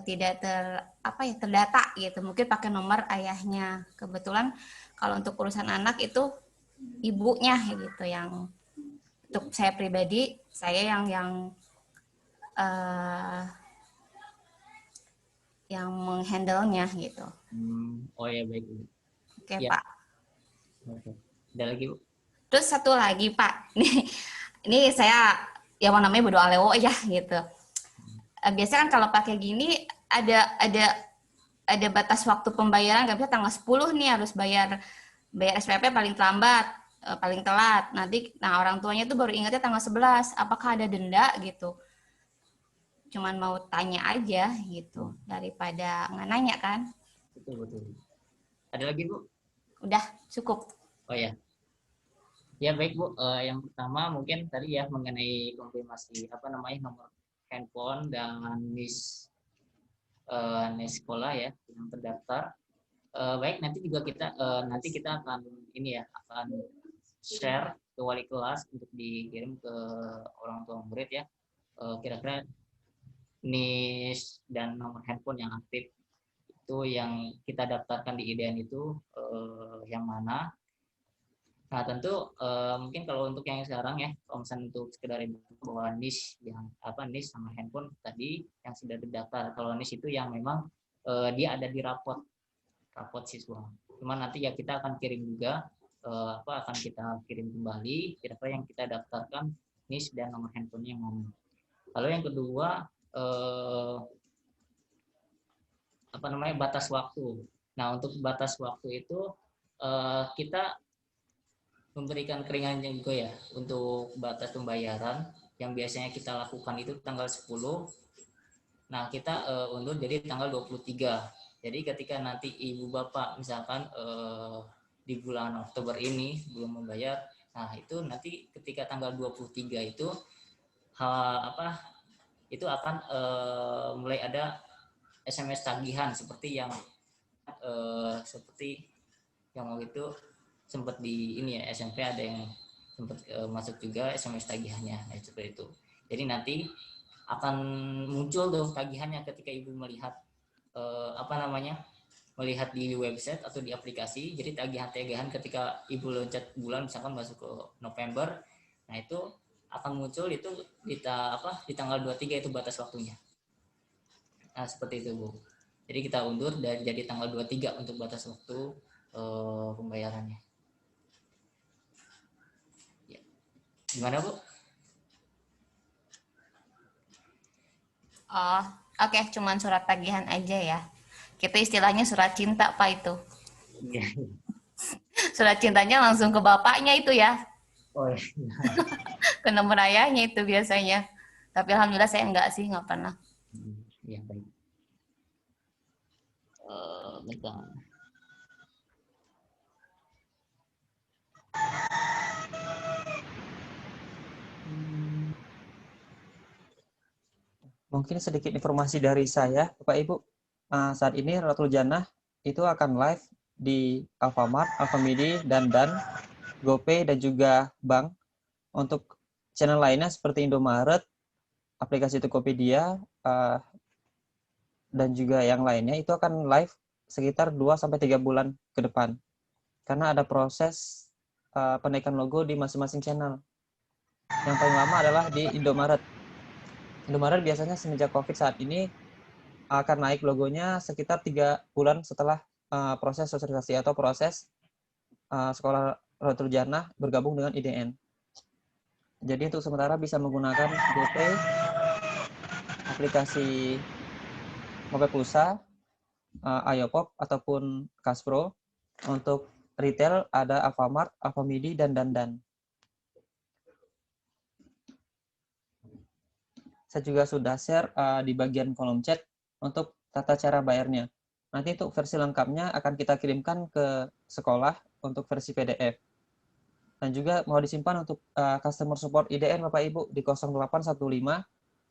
Tidak terdata gitu. Mungkin pakai nomor ayahnya. Kebetulan kalau untuk urusan anak itu ibunya gitu. Yang untuk saya pribadi, saya yang menghandle-nya gitu. Oh ya, baik Bu. Oke, Ya. Pak. Oke. Ada lagi Bu? Terus satu lagi, Pak. Ini saya yang namanya bodo alewo ya gitu. Biasanya kan kalau pakai gini ada batas waktu pembayaran, nggak bisa tanggal 10 nih harus bayar SPP paling terlambat, paling telat. Nanti orang tuanya tuh baru ingatnya tanggal 11. Apakah ada denda gitu? Cuman mau tanya aja gitu daripada nggak nanya kan. Betul. Ada lagi Bu? Udah cukup. Oh ya. Ya baik Bu, yang pertama mungkin tadi ya mengenai konfirmasi nomor handphone dan NIS sekolah ya yang terdaftar. Baik, nanti juga kita akan akan share ke wali kelas untuk dikirim ke orang tua murid ya. Kira-kira NIS dan nomor handphone yang aktif itu yang kita daftarkan di IDN itu yang mana. Nah tentu mungkin kalau untuk yang sekarang ya, kalau misalnya untuk sekedar bahwa NIS NIS sama handphone tadi yang sudah terdaftar. Kalau NIS itu yang memang dia ada di rapot siswa. Cuman nanti ya kita akan kirim juga akan kita kirim kembali kira-kira yang kita daftarkan NIS dan nomor handphonenya yang mana. Lalu yang kedua batas waktu. Nah untuk batas waktu itu kita memberikan keringanan juga ya untuk batas pembayaran yang biasanya kita lakukan itu tanggal 10. Nah, kita undur jadi tanggal 23. Jadi ketika nanti ibu bapak misalkan di bulan Oktober ini belum membayar, nah itu nanti ketika tanggal 23 itu itu akan mulai ada SMS tagihan seperti yang waktu itu sempat di SMP ada yang sempat masuk juga SMS tagihannya seperti itu. Jadi nanti akan muncul tuh tagihannya ketika ibu melihat melihat di website atau di aplikasi. Jadi tagihan ketika ibu loncat bulan misalkan masuk ke November, nah itu akan muncul itu di tanggal 23 itu batas waktunya. Nah seperti itu Bu. Jadi kita undur dan jadi tanggal 23 untuk batas waktu pembayarannya. Gimana Bu? Oh, oke, cuman surat tagihan aja ya. Kita istilahnya surat cinta Pak itu. Iya. Surat cintanya langsung ke bapaknya itu ya. Oh iya. Ke nomor ayahnya itu biasanya. Tapi alhamdulillah saya enggak sih, enggak pernah. Iya baik. Bentar. Mungkin sedikit informasi dari saya, Bapak Ibu. Saat ini Ratul Jannah itu akan live di Alfamart, Alfamidi, Dandan, GoPay, dan juga Bank. Untuk channel lainnya seperti Indomaret, aplikasi Tokopedia, dan juga yang lainnya itu akan live sekitar 2-3 bulan ke depan. Karena ada proses penaikan logo di masing-masing channel. Yang paling lama adalah di Indomaret. Indomaret biasanya semenjak COVID saat ini akan naik logonya sekitar 3 bulan setelah proses sosialisasi atau proses sekolah Ratul Jannah bergabung dengan IDN. Jadi untuk sementara bisa menggunakan GoPay, aplikasi Mobile Pulsa, Ayopop ataupun Kaspro. Untuk retail ada Alfamart, Alfamidi, dan Dandan. Saya juga sudah share di bagian kolom chat untuk tata cara bayarnya. Nanti untuk versi lengkapnya akan kita kirimkan ke sekolah untuk versi PDF. Dan juga mau disimpan untuk customer support IDN Bapak Ibu di 0815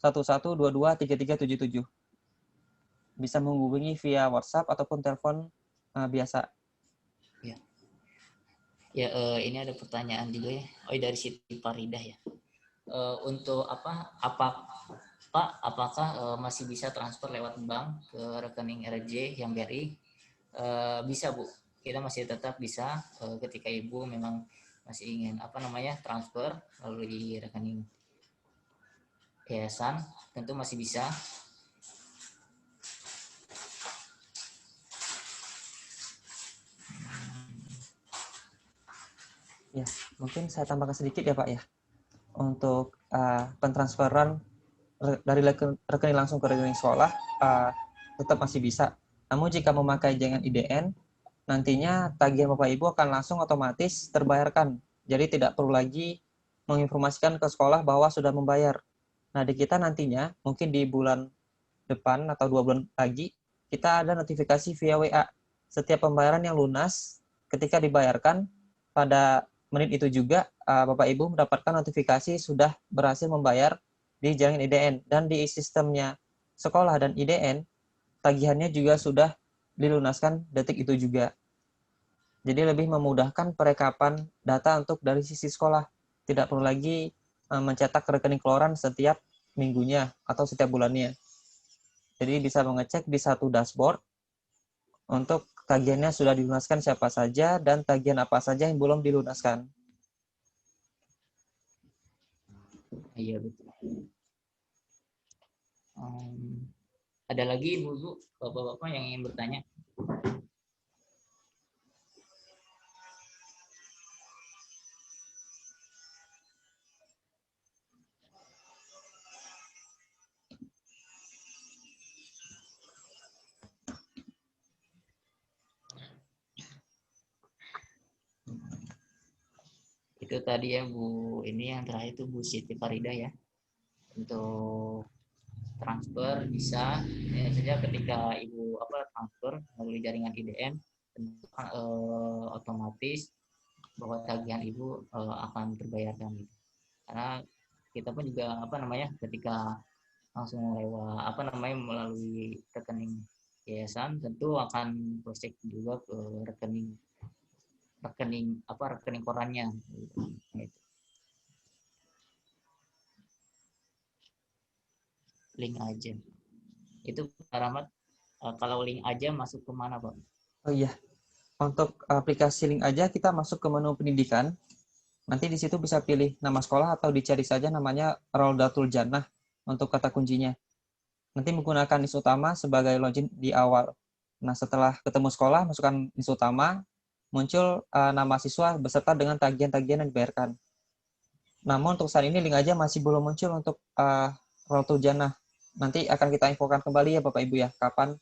1122 3377. Bisa menghubungi via WhatsApp ataupun telepon biasa. Ya, ini ada pertanyaan juga ya. Dari Siti Faridah ya. Untuk Pak, apakah masih bisa transfer lewat bank ke rekening RJ yang BRI? Bisa Bu, kita masih tetap bisa ketika Ibu memang masih ingin transfer melalui rekening yayasan, tentu masih bisa. Ya, mungkin saya tambahkan sedikit ya Pak ya. Untuk pentransferan dari rekening langsung ke rekening sekolah tetap masih bisa. Namun jika memakai jaringan IDN, nantinya tagihan Bapak Ibu akan langsung otomatis terbayarkan. Jadi tidak perlu lagi menginformasikan ke sekolah bahwa sudah membayar. Nah, di kita nantinya, mungkin di bulan depan atau 2 bulan lagi, kita ada notifikasi via WA. Setiap pembayaran yang lunas, ketika dibayarkan, pada menit itu juga Bapak Ibu mendapatkan notifikasi sudah berhasil membayar di jaringan IDN. Dan di sistemnya sekolah dan IDN, tagihannya juga sudah dilunaskan detik itu juga. Jadi lebih memudahkan perekapan data untuk dari sisi sekolah. Tidak perlu lagi mencetak rekening keluaran setiap minggunya atau setiap bulannya. Jadi bisa mengecek di satu dashboard untuk tagihannya sudah dilunaskan siapa saja dan tagihan apa saja yang belum dilunaskan. Iya betul. Ada lagi ibu-ibu, bapak-bapak yang ingin bertanya? Itu tadi ya Bu, ini yang terakhir itu Bu Siti Farida ya. Untuk transfer bisa ya saja ketika Ibu transfer melalui jaringan IDN, otomatis bahwa tagihan Ibu akan terbayarkan gitu. Karena kita pun juga ketika langsung lewat melalui rekening yayasan, tentu akan cross-check juga ke rekening korannya gitu. Link aja itu Pak Rahmat, kalau link aja masuk ke mana Pak? Oh iya, untuk aplikasi link aja kita masuk ke menu pendidikan. Nanti di situ bisa pilih nama sekolah atau dicari saja namanya Rawdatul Jannah untuk kata kuncinya. Nanti menggunakan list utama sebagai login di awal. Nah, setelah ketemu sekolah, masukkan list utama, muncul nama siswa beserta dengan tagihan-tagihan yang dibayarkan. Namun untuk saat ini link aja masih belum muncul untuk Rawdatul Jannah. Nanti akan kita infokan kembali ya Bapak Ibu ya, kapan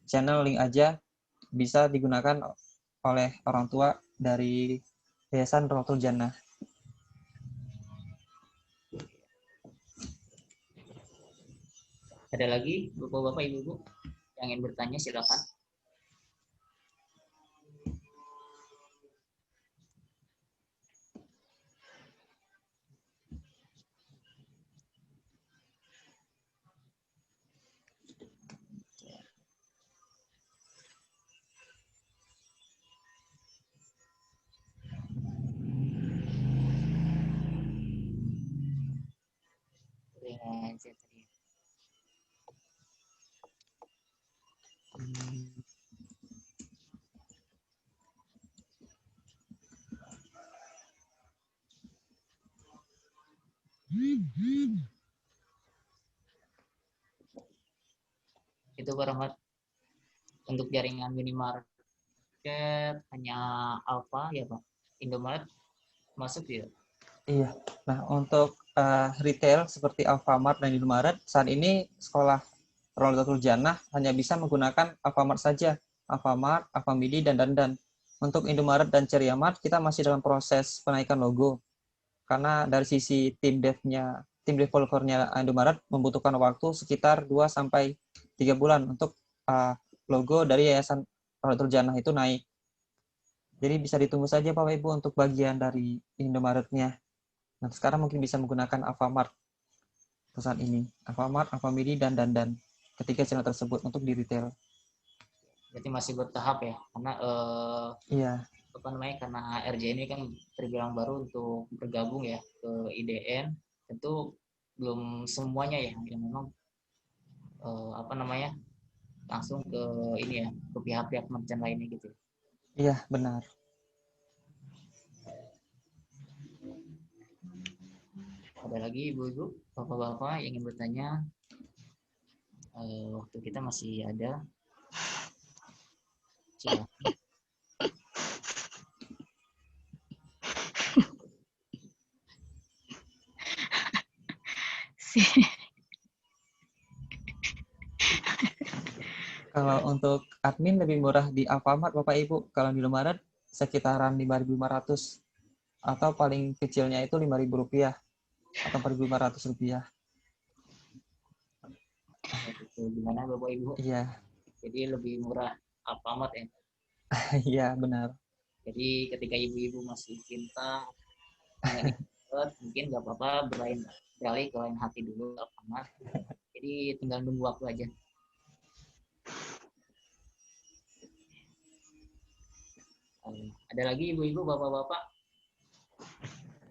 channel link aja bisa digunakan oleh orang tua dari Yayasan Rawdatul Jannah. Ada lagi Bapak-bapak, Ibu-ibu yang ingin bertanya silakan. Itu Pak Rahmat, untuk jaringan minimarket hanya Alfa ya Pak, Indomaret masuk ya? Iya. Nah, untuk retail seperti Alfamart dan Indomaret, saat ini sekolah Rawdatul Jannah hanya bisa menggunakan Alfamart saja. Alfamart, Alfamidi, dan Dandan. Untuk Indomaret dan Ceriamart, kita masih dalam proses penaikan logo. Karena dari sisi tim developernya Indomaret membutuhkan waktu sekitar 2-3 bulan untuk logo dari Yayasan Rawdatul Jannah itu naik. Jadi bisa ditunggu saja Bapak Ibu untuk bagian dari Indomaretnya. Nah, sekarang mungkin bisa menggunakan Alfamart pesan ini. Alfamart, Alfamidi, dan Dandan. Ketiga channel tersebut untuk di retail. Jadi masih bertahap ya, karena Iya. Karena RJ ini kan terbilang baru untuk bergabung ya ke IDN, tentu belum semuanya ya yang memang langsung ke ini ya, ke pihak-pihak merchant lainnya gitu. Iya, benar. Ada lagi ibu-ibu, bapak-bapak yang ingin bertanya? Waktu kita masih ada. Silakan. Kalau untuk admin lebih murah di Alfamart Bapak Ibu. Kalau di Indomaret sekitaran 5.500 atau paling kecilnya itu Rp5.000 atau Rp4.500. Gimana Bapak Ibu? Iya, Jadi lebih murah Alfamart ya. iya benar. Jadi ketika ibu-ibu masih cinta dengan Indomaret, mungkin nggak apa-apa beralih ke lain hati dulu Alfamart. Jadi tinggal nunggu waktu aja. Ada lagi ibu-ibu, bapak-bapak?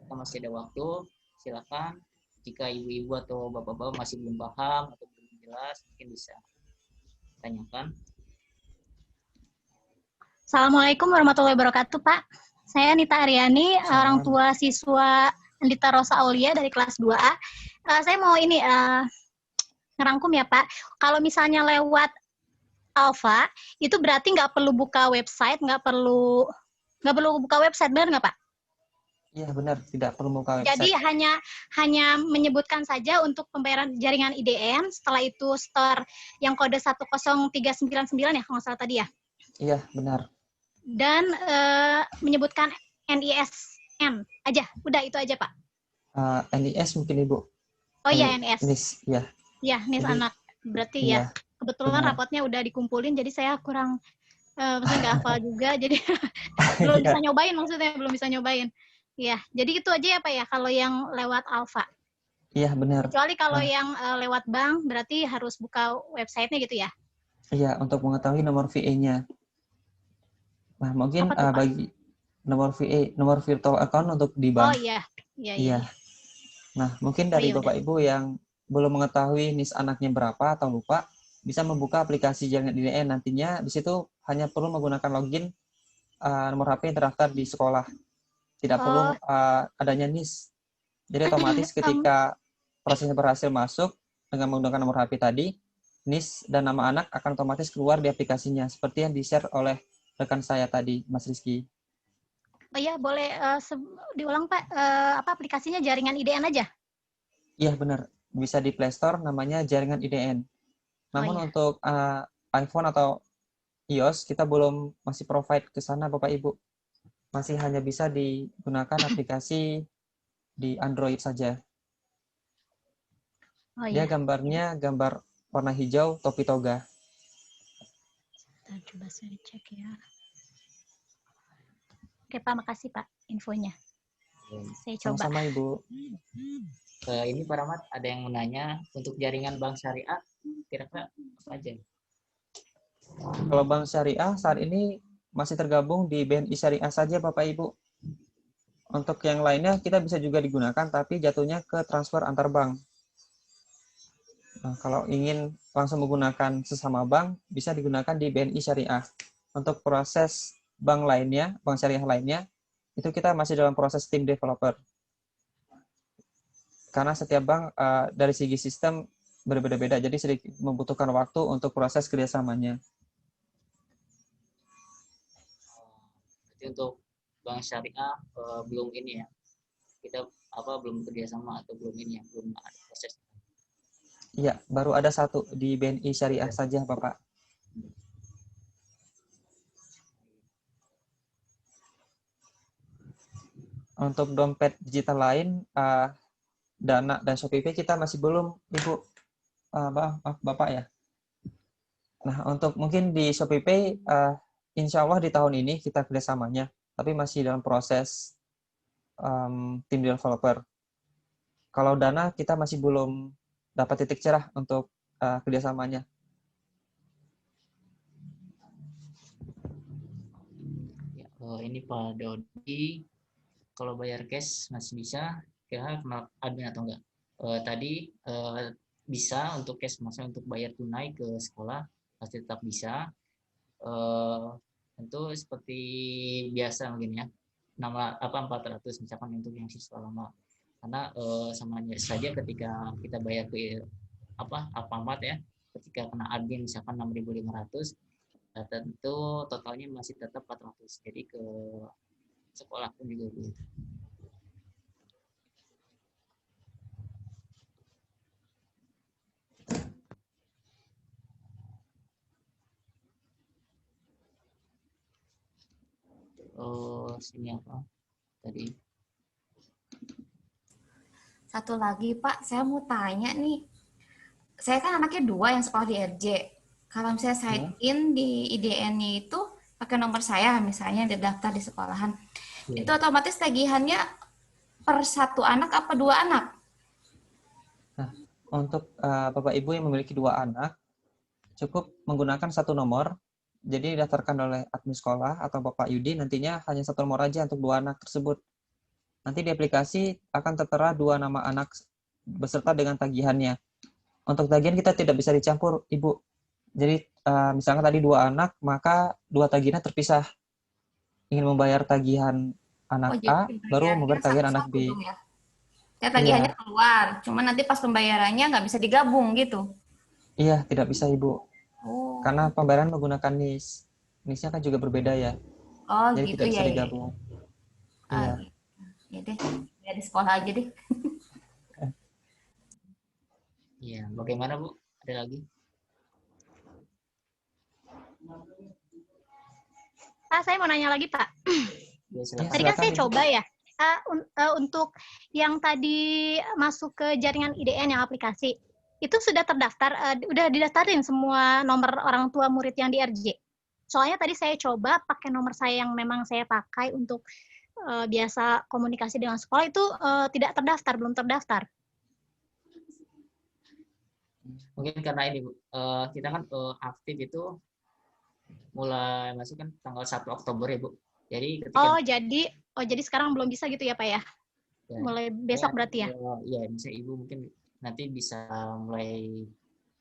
Kita masih ada waktu, silakan. Jika ibu-ibu atau bapak-bapak masih belum paham atau belum jelas, mungkin bisa tanyakan. Assalamualaikum warahmatullahi wabarakatuh, Pak. Saya Nita Aryani, orang tua siswa Andita Rosa Aulia dari kelas 2A. Saya mau ini ngerangkum ya, Pak. Kalau misalnya lewat Alfa, itu berarti nggak perlu buka website, nggak perlu buka website, benar nggak, Pak? Iya benar, tidak perlu buka website. Jadi hanya menyebutkan saja untuk pembayaran jaringan IDN, setelah itu store yang kode 10399 ya, kalau nggak salah tadi ya. Iya benar. Dan menyebutkan NISN aja, udah itu aja Pak. NIS mungkin Ibu. Oh iya NIS. NIS, ya. Ya NIS Jadi, anak, berarti iya, ya. Kebetulan benar. rapotnya udah dikumpulin, jadi saya kurang, maksudnya nggak hafal juga, jadi belum bisa nyobain, maksudnya belum bisa nyobain. Ya, jadi itu aja ya Pak ya, kalau yang lewat Alfa. Iya benar. Kecuali kalau yang lewat bank, berarti harus buka websitenya gitu ya? Iya, untuk mengetahui nomor VA-nya. Nah, mungkin bagi nomor VA, nomor virtual account untuk di bank. Oh iya. Iya. Nah, mungkin dari Bapak Ibu yang belum mengetahui NIS anaknya berapa atau lupa, bisa membuka aplikasi jaringan IDN. Nantinya di situ hanya perlu menggunakan login nomor HP yang terdaftar di sekolah. Tidak perlu adanya NIS. Jadi otomatis ketika prosesnya berhasil masuk dengan menggunakan nomor HP tadi, NIS dan nama anak akan otomatis keluar di aplikasinya, seperti yang di-share oleh rekan saya tadi, Mas Rizky. Oh iya, boleh diulang Pak, apa aplikasinya jaringan IDN aja? Iya benar, bisa di Play Store namanya jaringan IDN. Namun untuk iPhone atau iOS kita masih provide ke sana Bapak Ibu. Masih hanya bisa digunakan aplikasi di Android saja. Dia gambarnya gambar warna hijau topi toga. Coba saya cek ya. Oke Pak, makasih Pak infonya. Saya coba. Sama-sama Ibu. Ini Pak Rahmat, ada yang menanya untuk jaringan bank syariah, kira-kira apa aja? Kalau bank syariah saat ini masih tergabung di BNI Syariah saja Bapak Ibu. Untuk yang lainnya kita bisa juga digunakan, tapi jatuhnya ke transfer antar bank. Nah, kalau ingin langsung menggunakan sesama bank, bisa digunakan di BNI Syariah. Untuk proses bank lainnya, bank syariah lainnya, itu kita masih dalam proses tim developer. Karena setiap bank dari segi sistem berbeda-beda, jadi sedikit membutuhkan waktu untuk proses kerjasamanya. Jadi untuk bank syariah belum ini ya, kita belum kerjasama atau belum ini ya, belum ada proses. Iya, baru ada satu di BNI Syariah saja, Bapak. Untuk dompet digital lain, Dana dan ShopeePay kita masih belum, Ibu, Bapak ya. Nah, untuk mungkin di ShopeePay, insya Allah di tahun ini kita kerjasamanya, tapi masih dalam proses tim developer. Kalau Dana kita masih belum dapat titik cerah untuk kerjasamanya. Ya, ini Pak Dodi, kalau bayar cash masih bisa, kira kenal admin atau enggak? Tadi bisa untuk cash, maksudnya untuk bayar tunai ke sekolah pasti tetap bisa. Tentu seperti biasa mungkin ya, 400 misalkan untuk yang siswa lama. karena sama saja ketika kita bayar ke Alfamart ya, ketika kena admin misalkan 6.500, tentu totalnya masih tetap 400. Jadi ke sekolah pun juga begitu. Sini apa tadi? Satu lagi Pak, saya mau tanya nih. Saya kan anaknya 2 yang sekolah di RJ. Kalau misalnya sign in di IDN-nya itu pakai nomor saya, misalnya daftar di sekolahan, itu otomatis tagihannya per 1 anak apa 2 anak? Nah, untuk Bapak Ibu yang memiliki 2 anak, cukup menggunakan 1 nomor. Jadi didaftarkan oleh admin sekolah atau Bapak Yudi, nantinya hanya 1 nomor aja untuk 2 anak tersebut. Nanti di aplikasi akan tertera 2 nama anak beserta dengan tagihannya. Untuk tagihan kita tidak bisa dicampur, Ibu. Jadi misalkan tadi 2 anak, maka 2 tagihannya terpisah. Ingin membayar tagihan anak A, baru membayar tagihan anak B. Ya, tagihannya keluar, cuma nanti pas pembayarannya nggak bisa digabung gitu. Iya, tidak bisa Ibu. Karena pembayaran menggunakan NIS. NIS-nya kan juga berbeda ya. Oh, jadi gitu tidak bisa ya. digabung. Iya. Ya deh, ya di sekolah aja deh. Iya, bagaimana Bu? Ada lagi? Pak, saya mau nanya lagi, Pak. Ya, tadi kan saya coba ya, untuk yang tadi masuk ke jaringan IDN yang aplikasi, itu sudah terdaftar, udah didaftarin semua nomor orang tua murid yang di RJ. Soalnya tadi saya coba pakai nomor saya yang memang saya pakai untuk biasa komunikasi dengan sekolah itu tidak terdaftar, belum terdaftar. Mungkin karena ini Bu, kita kan aktif itu mulai masuk kan tanggal 1 Oktober ya Bu. Jadi ketika jadi sekarang belum bisa gitu ya Pak ya? Mulai besok berarti ya? Iya, misalnya Ibu mungkin nanti bisa mulai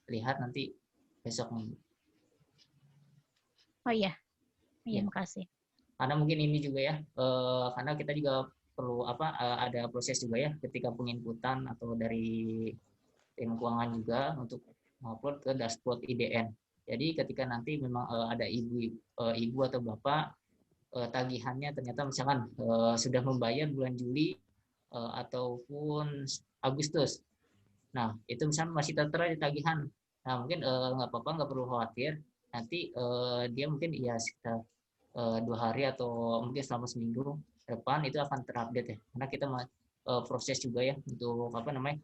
lihat nanti besok. Oh iya, makasih. Karena mungkin ini juga ya, karena kita juga perlu ada proses juga ya ketika penginputan atau dari tim keuangan juga untuk mengupload ke dashboard IDN. Jadi ketika nanti memang ada ibu atau bapak tagihannya ternyata misalkan sudah membayar bulan Juli ataupun Agustus. Nah, itu misalnya masih tertera di tagihan. Nah, mungkin nggak apa-apa, nggak perlu khawatir. Nanti dia mungkin ya sekitar 2 hari atau mungkin selama seminggu depan itu akan terupdate ya. Karena kita proses juga ya untuk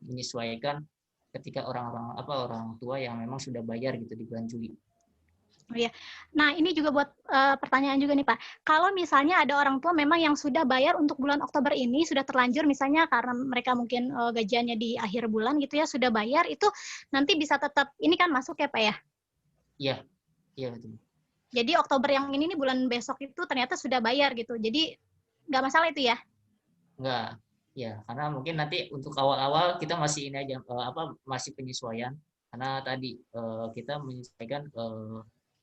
menyesuaikan ketika orang tua yang memang sudah bayar gitu di bulan Juli. Oh iya. Nah, ini juga buat pertanyaan juga nih Pak. Kalau misalnya ada orang tua memang yang sudah bayar untuk bulan Oktober ini, sudah terlanjur misalnya karena mereka mungkin gajiannya di akhir bulan gitu ya, sudah bayar, itu nanti bisa tetap, ini kan masuk ya Pak ya? Iya betul. Jadi Oktober yang ini nih bulan besok itu ternyata sudah bayar gitu. Jadi nggak masalah itu ya? Nggak. Ya, karena mungkin nanti untuk awal-awal kita masih ini aja masih penyesuaian. Karena tadi kita menyesuaikan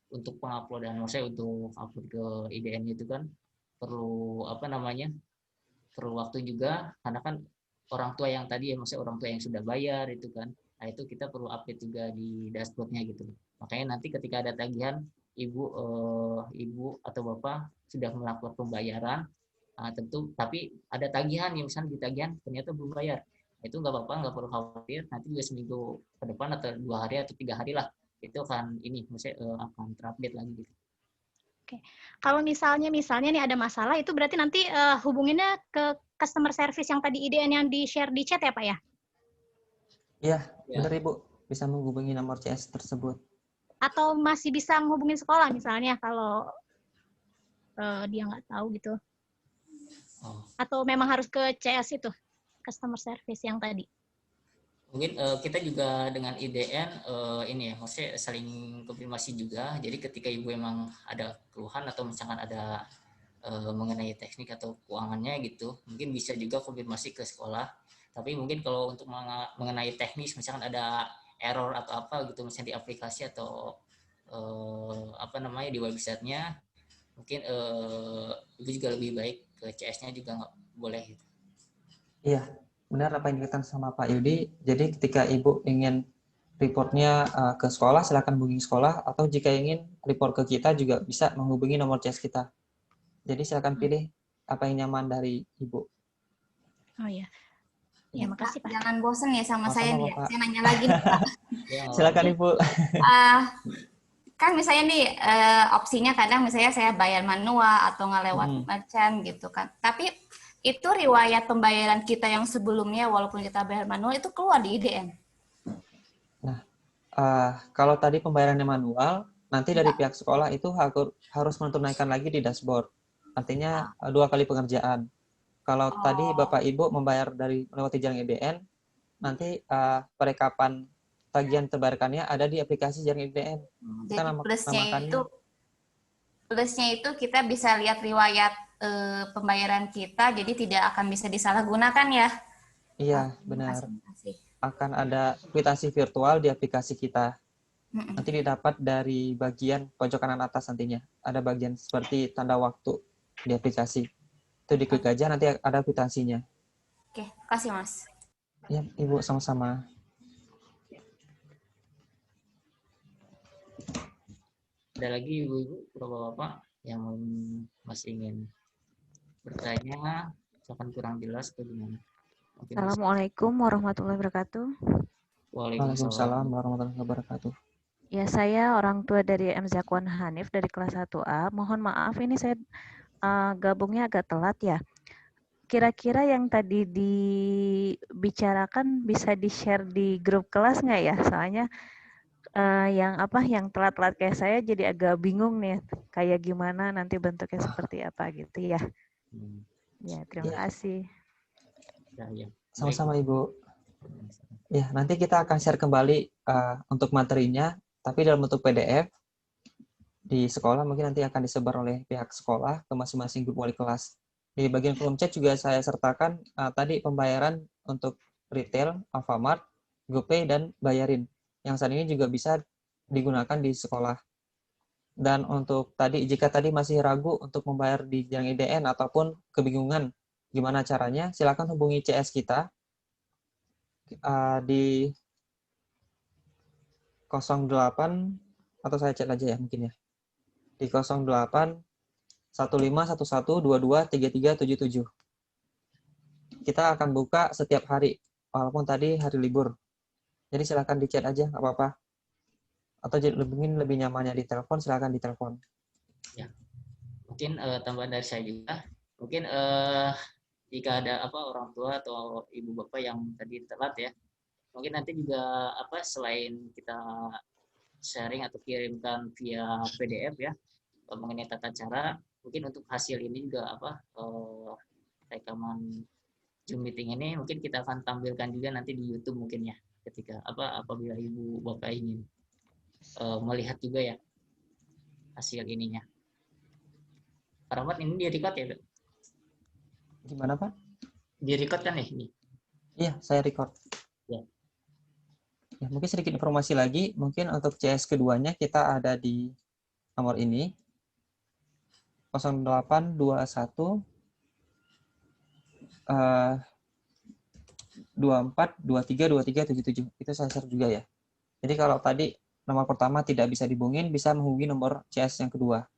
untuk penguploadan, maksudnya untuk upload ke IDN itu kan perlu perlu waktu juga, karena kan orang tua yang tadi ya, maksudnya orang tua yang sudah bayar itu kan, nah itu kita perlu update juga di dashboardnya gitu. Makanya nanti ketika ada tagihan ibu atau bapak sudah melakukan pembayaran, tentu tapi ada tagihan yang misalnya di tagihan ternyata belum bayar, itu nggak apa-apa, nggak perlu khawatir, nanti juga seminggu ke depan atau 2 hari atau 3 hari lah itu akan maksudnya akan terupdate lagi gitu. Oke. Kalau misalnya nih ada masalah, itu berarti nanti hubunginnya ke customer service yang tadi IDN yang di-share di chat ya Pak ya? Iya, benar Ibu. Bisa menghubungi nomor CS tersebut. Atau masih bisa menghubungi sekolah misalnya kalau dia nggak tahu gitu? Atau memang harus ke CS itu, customer service yang tadi? Mungkin kita juga dengan IDN ini ya, maksudnya saling konfirmasi juga. Jadi ketika ibu emang ada keluhan atau misalkan ada mengenai teknik atau keuangannya gitu, mungkin bisa juga konfirmasi ke sekolah. Tapi mungkin kalau untuk mengenai teknis, misalkan ada error atau apa gitu, misalnya di aplikasi atau di websitenya, mungkin ibu juga lebih baik ke CS-nya juga nggak boleh gitu. Iya, benar apa yang dikatakan sama Pak Yudi. Jadi ketika Ibu ingin reportnya ke sekolah, silakan hubungi sekolah, atau jika ingin report ke kita juga bisa menghubungi nomor CS kita. Jadi silakan pilih apa yang nyaman dari Ibu. Oh ya. Ya, Ya, makasih Pak. Jangan bosen ya sama saya Sama-sama, nih ya. Bapak. Saya nanya lagi nih, Pak. Ya, Silakan Ibu. Ah, kan misalnya nih opsinya kadang misalnya saya bayar manual atau ngelewat merchant gitu kan. Tapi itu riwayat pembayaran kita yang sebelumnya walaupun kita bayar manual itu keluar di IDN. Nah, kalau tadi pembayarannya manual, nanti dari pihak sekolah itu harus menunaikan lagi di dashboard. Artinya 2 kali pengerjaan. Kalau tadi Bapak Ibu membayar dari melewati jaring IDN, nanti perekapan tagihan terbayarkannya ada di aplikasi jaring IDN. Kita Jadi namakannya plusnya itu kita bisa lihat riwayat pembayaran kita, jadi tidak akan bisa disalahgunakan ya. iya, benar. Makasih. Akan ada kwitansi virtual di aplikasi kita. Nanti didapat dari bagian pojok kanan atas nantinya. Ada bagian seperti tanda waktu di aplikasi. Itu diklik aja, nanti ada kwitansinya. Oke, kasih Mas. Ya, Ibu, sama-sama. ada lagi ibu-ibu, bapak-bapak yang masih ingin bertanya, misalkan kurang jelas atau gimana? Assalamualaikum warahmatullahi wabarakatuh. Waalaikumsalam warahmatullahi wabarakatuh. Ya, saya orang tua dari M. Zakwan Hanif dari kelas 1A. Mohon maaf, ini saya gabungnya agak telat ya. Kira-kira yang tadi dibicarakan bisa di-share di grup kelas nggak ya? Soalnya yang telat-telat kayak saya jadi agak bingung nih, kayak gimana nanti bentuknya seperti apa gitu ya. Ya, terima kasih. Ya. Sama-sama Ibu. Ya, nanti kita akan share kembali untuk materinya, tapi dalam bentuk PDF di sekolah. Mungkin nanti akan disebar oleh pihak sekolah ke masing-masing grup wali kelas. Di bagian kolom chat juga saya sertakan tadi pembayaran untuk retail, Alfamart, GoPay, dan Bayarin. Yang saat ini juga bisa digunakan di sekolah. Dan untuk tadi, jika tadi masih ragu untuk membayar di jaring IDN ataupun kebingungan gimana caranya, silakan hubungi CS kita di 08, atau saya chat aja ya mungkin ya, di 08 1511223377. Kita akan buka setiap hari, walaupun tadi hari libur. Jadi silakan di chat aja, nggak apa-apa. Atau mungkin lebih nyamannya di telepon, silakan di telepon. Ya, mungkin tambahan dari saya juga. Mungkin jika ada orang tua atau ibu bapak yang tadi telat ya, mungkin nanti juga selain kita sharing atau kirimkan via PDF ya mengenai tata cara, mungkin untuk hasil ini juga rekaman Zoom meeting ini mungkin kita akan tampilkan juga nanti di YouTube mungkin ya, ketika apabila ibu bapak ingin melihat juga ya hasil ininya. Pak Rahmat, ini di-record ya, Pak? Gimana, Pak? Di-record kan ya ini? Iya, saya record. Ya. Ya, mungkin sedikit informasi lagi, mungkin untuk CS keduanya kita ada di nomor ini, 0821 24232377. Itu saya share juga ya. Jadi kalau tadi nomor pertama tidak bisa dihubungin, bisa menghubungi nomor CS yang kedua.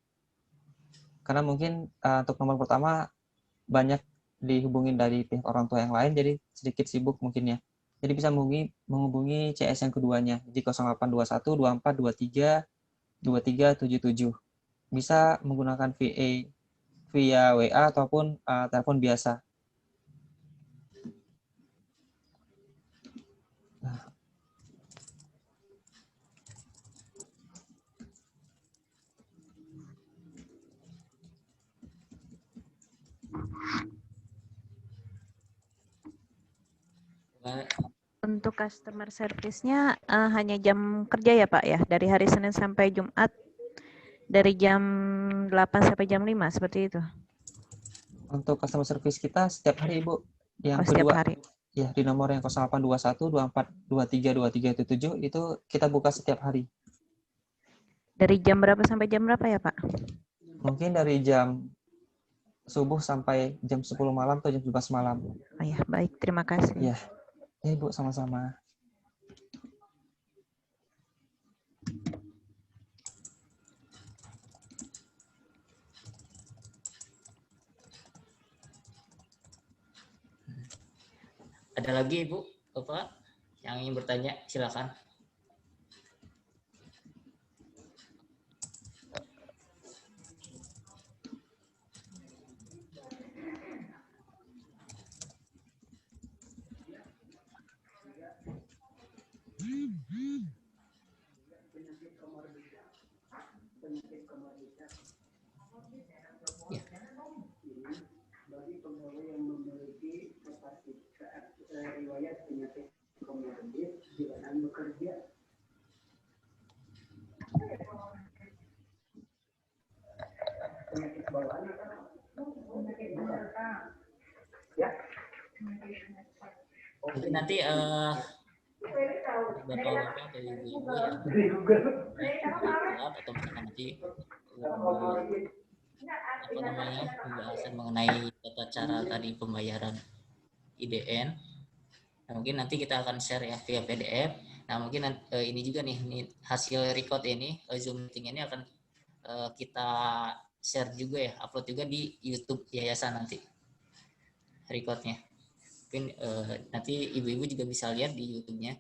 Karena mungkin untuk nomor pertama banyak dihubungin dari pihak orang tua yang lain, jadi sedikit sibuk mungkin ya. Jadi bisa menghubungi CS yang keduanya di 0821 2423 2377. Bisa menggunakan via WA ataupun telepon biasa. Nah. Untuk customer service-nya hanya jam kerja ya Pak ya, dari hari Senin sampai Jumat, dari jam 8 sampai jam 5, seperti itu? Untuk customer service kita setiap hari Ibu. Yang setiap kedua, hari. Ya, di nomor yang 0821 2423 2377 itu kita buka setiap hari. Dari jam berapa sampai jam berapa ya Pak? Mungkin dari jam subuh sampai jam 10 malam atau jam 11 malam. Oh ya, baik. Terima kasih. Ya, ya Ibu, sama-sama. Ada lagi Ibu, Bapak yang ingin bertanya, silakan. Ya. Mungkin nanti bapak-bapak atau ibu-ibu yang telat atau misalkan nanti apa namanya pembahasan mengenai tata cara tadi pembayaran IDN. Nah, mungkin nanti kita akan share ya via PDF. Nah, mungkin ini juga nih hasil record ini Zoom meeting ini akan kita share juga ya, upload juga di YouTube yayasan nanti recordnya. Mungkin nanti ibu-ibu juga bisa lihat di YouTube-nya,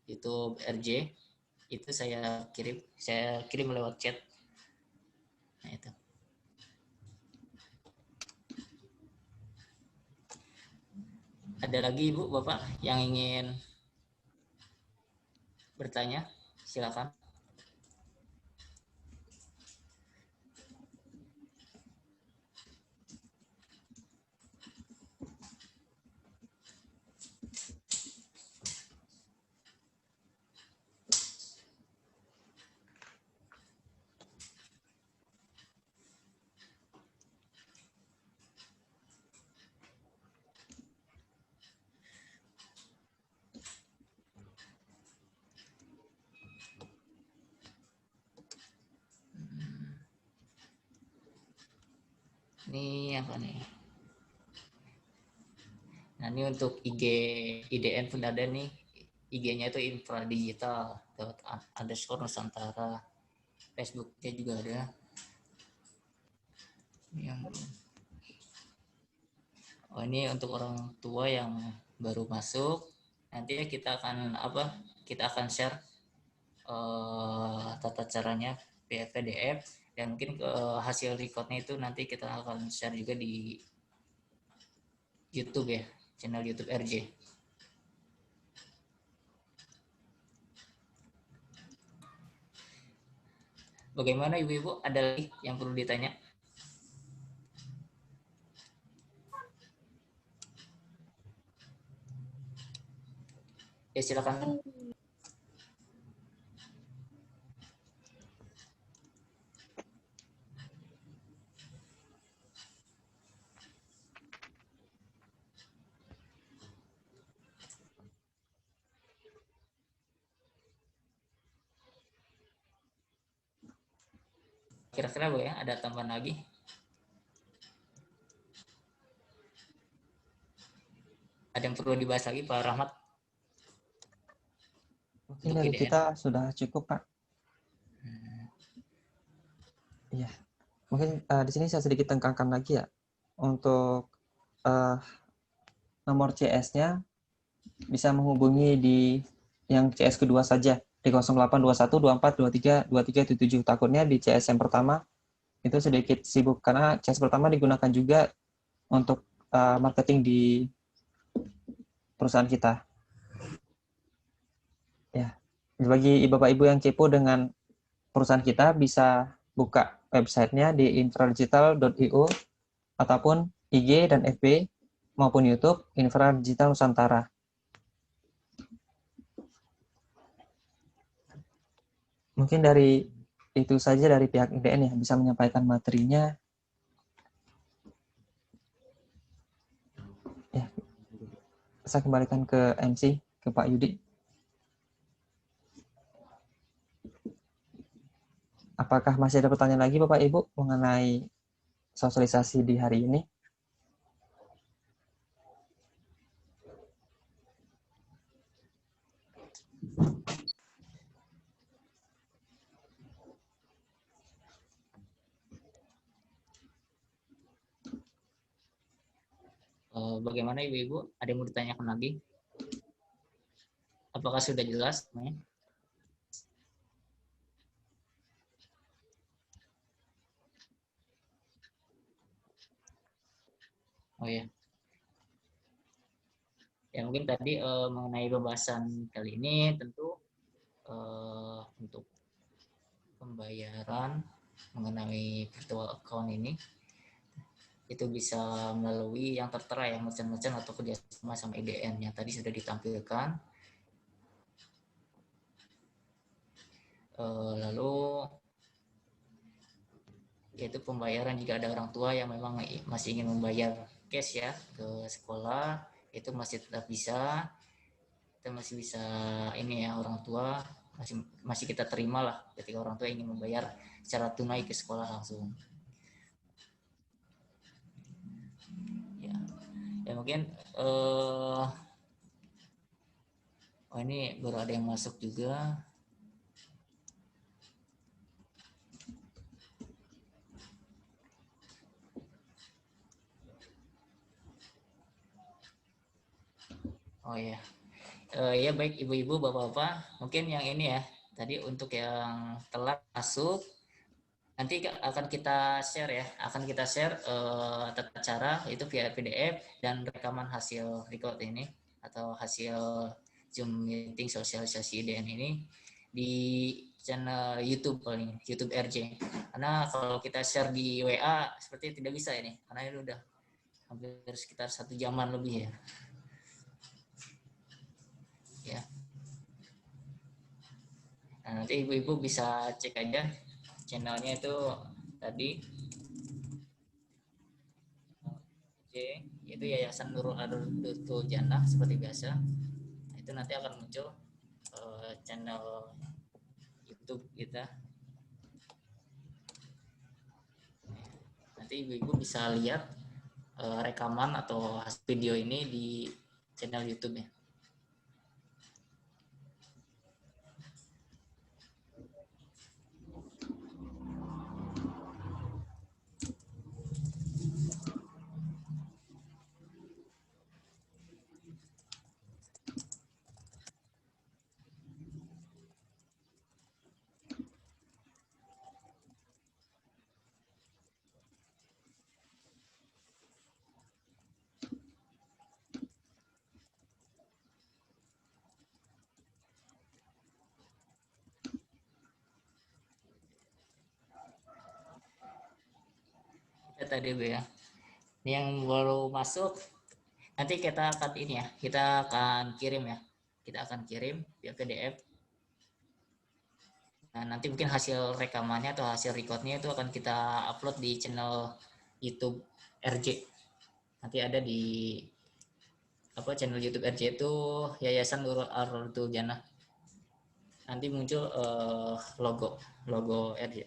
YouTube RJ. Itu saya kirim lewat chat. Nah, itu. Ada lagi Ibu, Bapak yang ingin bertanya? Silakan. Ini apa nih? Nah, ini untuk IG IDN Fundada nih. IG-nya itu infradigital._nusantara. Facebook-nya juga ada. Ini untuk orang tua yang baru masuk. Nanti kita akan share tata caranya PDF dan mungkin hasil recordnya itu nanti kita akan share juga di YouTube ya, channel YouTube RJ. Bagaimana ibu-ibu? Ada lagi yang perlu ditanya? Ya silakan. Kira-kira Bu ya, ada tambahan lagi? Ada yang perlu dibahas lagi Pak Rahmat? Mungkin dari kita sudah cukup Pak. Iya. Mungkin di sini saya sedikit tekankan lagi ya. Untuk nomor CS-nya bisa menghubungi di yang CS kedua saja di 0821 24 23 23 77. Takutnya di CS yang pertama itu sedikit sibuk karena CS pertama digunakan juga untuk marketing di perusahaan kita. Ya, bagi bapak-ibu yang kepo dengan perusahaan kita bisa buka websitenya di infradigital.io ataupun IG dan FB maupun YouTube Infra Digital Nusantara. Mungkin dari itu saja dari pihak IDN ya bisa menyampaikan materinya. Ya, saya kembalikan ke MC, ke Pak Yudi. Apakah masih ada pertanyaan lagi Bapak Ibu mengenai sosialisasi di hari ini. Bagaimana Ibu-Ibu? Ada yang mau ditanyakan lagi? Apakah sudah jelas? Oh ya. Ya mungkin tadi mengenai pembahasan kali ini tentu untuk pembayaran mengenai virtual account ini itu bisa melalui yang tertera ya, merchant-merchant atau kerjasama sama IDN yang tadi sudah ditampilkan. Lalu yaitu pembayaran jika ada orang tua yang memang masih ingin membayar cash ya ke sekolah, itu masih tetap bisa, kita masih bisa ini ya, orang tua masih kita terima lah ketika orang tua ingin membayar secara tunai ke sekolah langsung. Ya mungkin oh ini baru ada yang masuk juga. Oh ya. Ya baik ibu-ibu, bapak-bapak, mungkin yang ini ya, tadi untuk yang telat masuk, nanti akan kita share ya, tata cara itu via PDF dan rekaman hasil record ini atau hasil Zoom meeting sosialisasi IDN ini di channel YouTube paling, YouTube RJ. Karena kalau kita share di WA sepertinya tidak bisa ini, karena ini udah hampir sekitar 1 jaman lebih ya. Ya. Nah, nanti ibu-ibu bisa cek aja channelnya itu tadi yaitu Yayasan Nurul Ardutul Jannah seperti biasa. Nah, itu nanti akan muncul channel YouTube kita. Nanti ibu-ibu bisa lihat rekaman atau video ini di channel YouTube-nya. Tadi Bu ya. Ini yang baru masuk, nanti kita akan ini ya, kita akan kirim ya. Kita akan kirim via PDF. Nah, nanti mungkin hasil rekamannya atau hasil recordnya itu akan kita upload di channel YouTube RJ. Nanti ada di channel YouTube RJ itu Yayasan Nurul Ardutul Jannah. Nanti muncul logo RJ.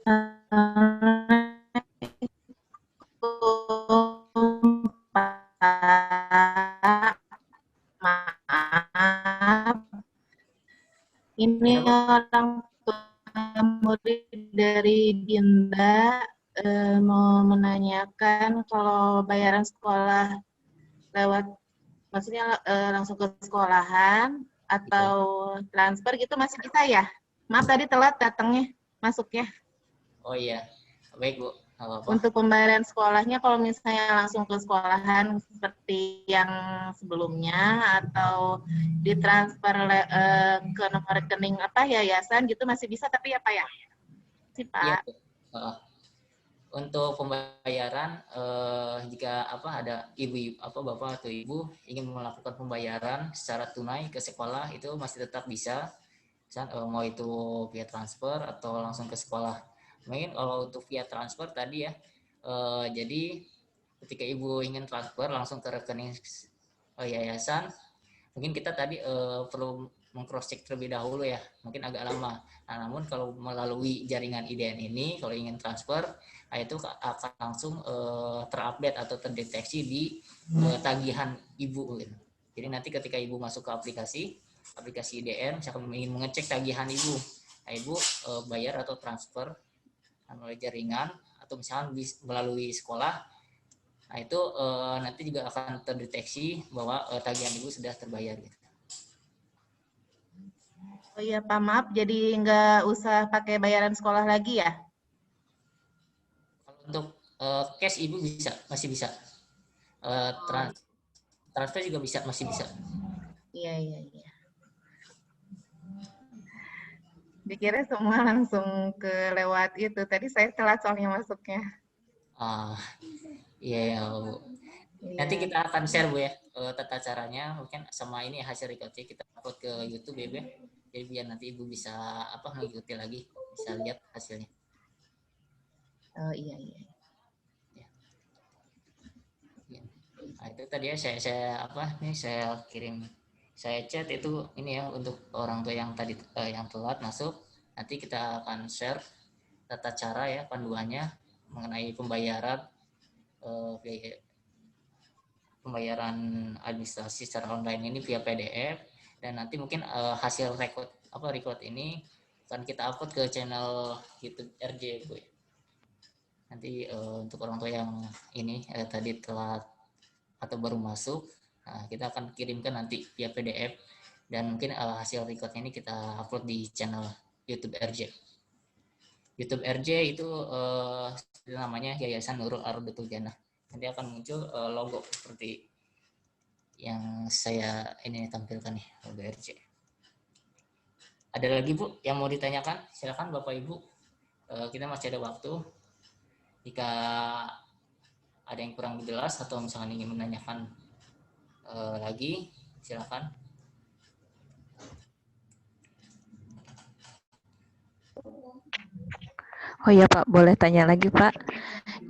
Maaf, ini orang tua murid dari Dinda mau menanyakan kalau bayaran sekolah lewat, maksudnya langsung ke sekolahan atau transfer gitu masih bisa ya? Maaf tadi telat datangnya, masuknya. Oh iya, baik Bu. Apa-apa. Untuk pembayaran sekolahnya kalau misalnya langsung ke sekolahan seperti yang sebelumnya atau ditransfer ke nomor rekening yayasan gitu masih bisa, tapi apa ya sih Iya, Pak? Bu. Untuk pembayaran jika ada ibu bapak atau ibu ingin melakukan pembayaran secara tunai ke sekolah itu masih tetap bisa. Mau itu via transfer atau langsung ke sekolah. Mungkin kalau untuk via transfer tadi ya, jadi ketika ibu ingin transfer langsung ke rekening yayasan, mungkin kita tadi perlu meng-cross check terlebih dahulu ya, mungkin agak lama. Nah, namun kalau melalui jaringan IDN ini, kalau ingin transfer, itu akan langsung terupdate atau terdeteksi di tagihan ibu. Gitu. Jadi nanti ketika ibu masuk ke aplikasi IDN, misalkan ingin mengecek tagihan ibu, nah, ibu bayar atau transfer melalui jaringan atau misalkan melalui sekolah, nah itu nanti juga akan terdeteksi bahwa tagihan ibu sudah terbayar. Gitu. Oh iya Pak, maaf, jadi nggak usah pakai bayaran sekolah lagi ya? Kalau untuk cash ibu masih bisa. Transfer juga masih bisa. Iya. Dikira semua langsung ke lewat itu. Tadi saya telat soalnya masuknya. Iya, Bu. Nanti kita akan share Bu ya tata caranya, mungkin sama ini hasil recordnya kita upload ke YouTube ya Bu. Jadi biar nanti Ibu bisa mengikuti lagi, bisa lihat hasilnya. Oh iya. Ya. Nah, itu tadi ya saya kirim, saya chat itu ini ya untuk orang tua yang tadi yang telat masuk. Nanti kita akan share tata cara ya panduannya mengenai pembayaran administrasi secara online ini via PDF, dan nanti mungkin hasil record ini akan kita upload ke channel YouTube RJ Bu. Nanti untuk orang tua yang ini tadi telat atau baru masuk, kita akan kirimkan nanti via PDF, dan mungkin hasil recordnya ini kita upload di channel YouTube RJ. YouTube RJ itu namanya Yayasan Nurul Ardatul Jannah. Nanti akan muncul logo seperti yang saya ini tampilkan nih, logo RJ. Ada lagi Bu yang mau ditanyakan? Silakan Bapak Ibu. Kita masih ada waktu. Jika ada yang kurang jelas atau misalkan ingin menanyakan lagi, silakan. Oh iya Pak, boleh tanya lagi Pak.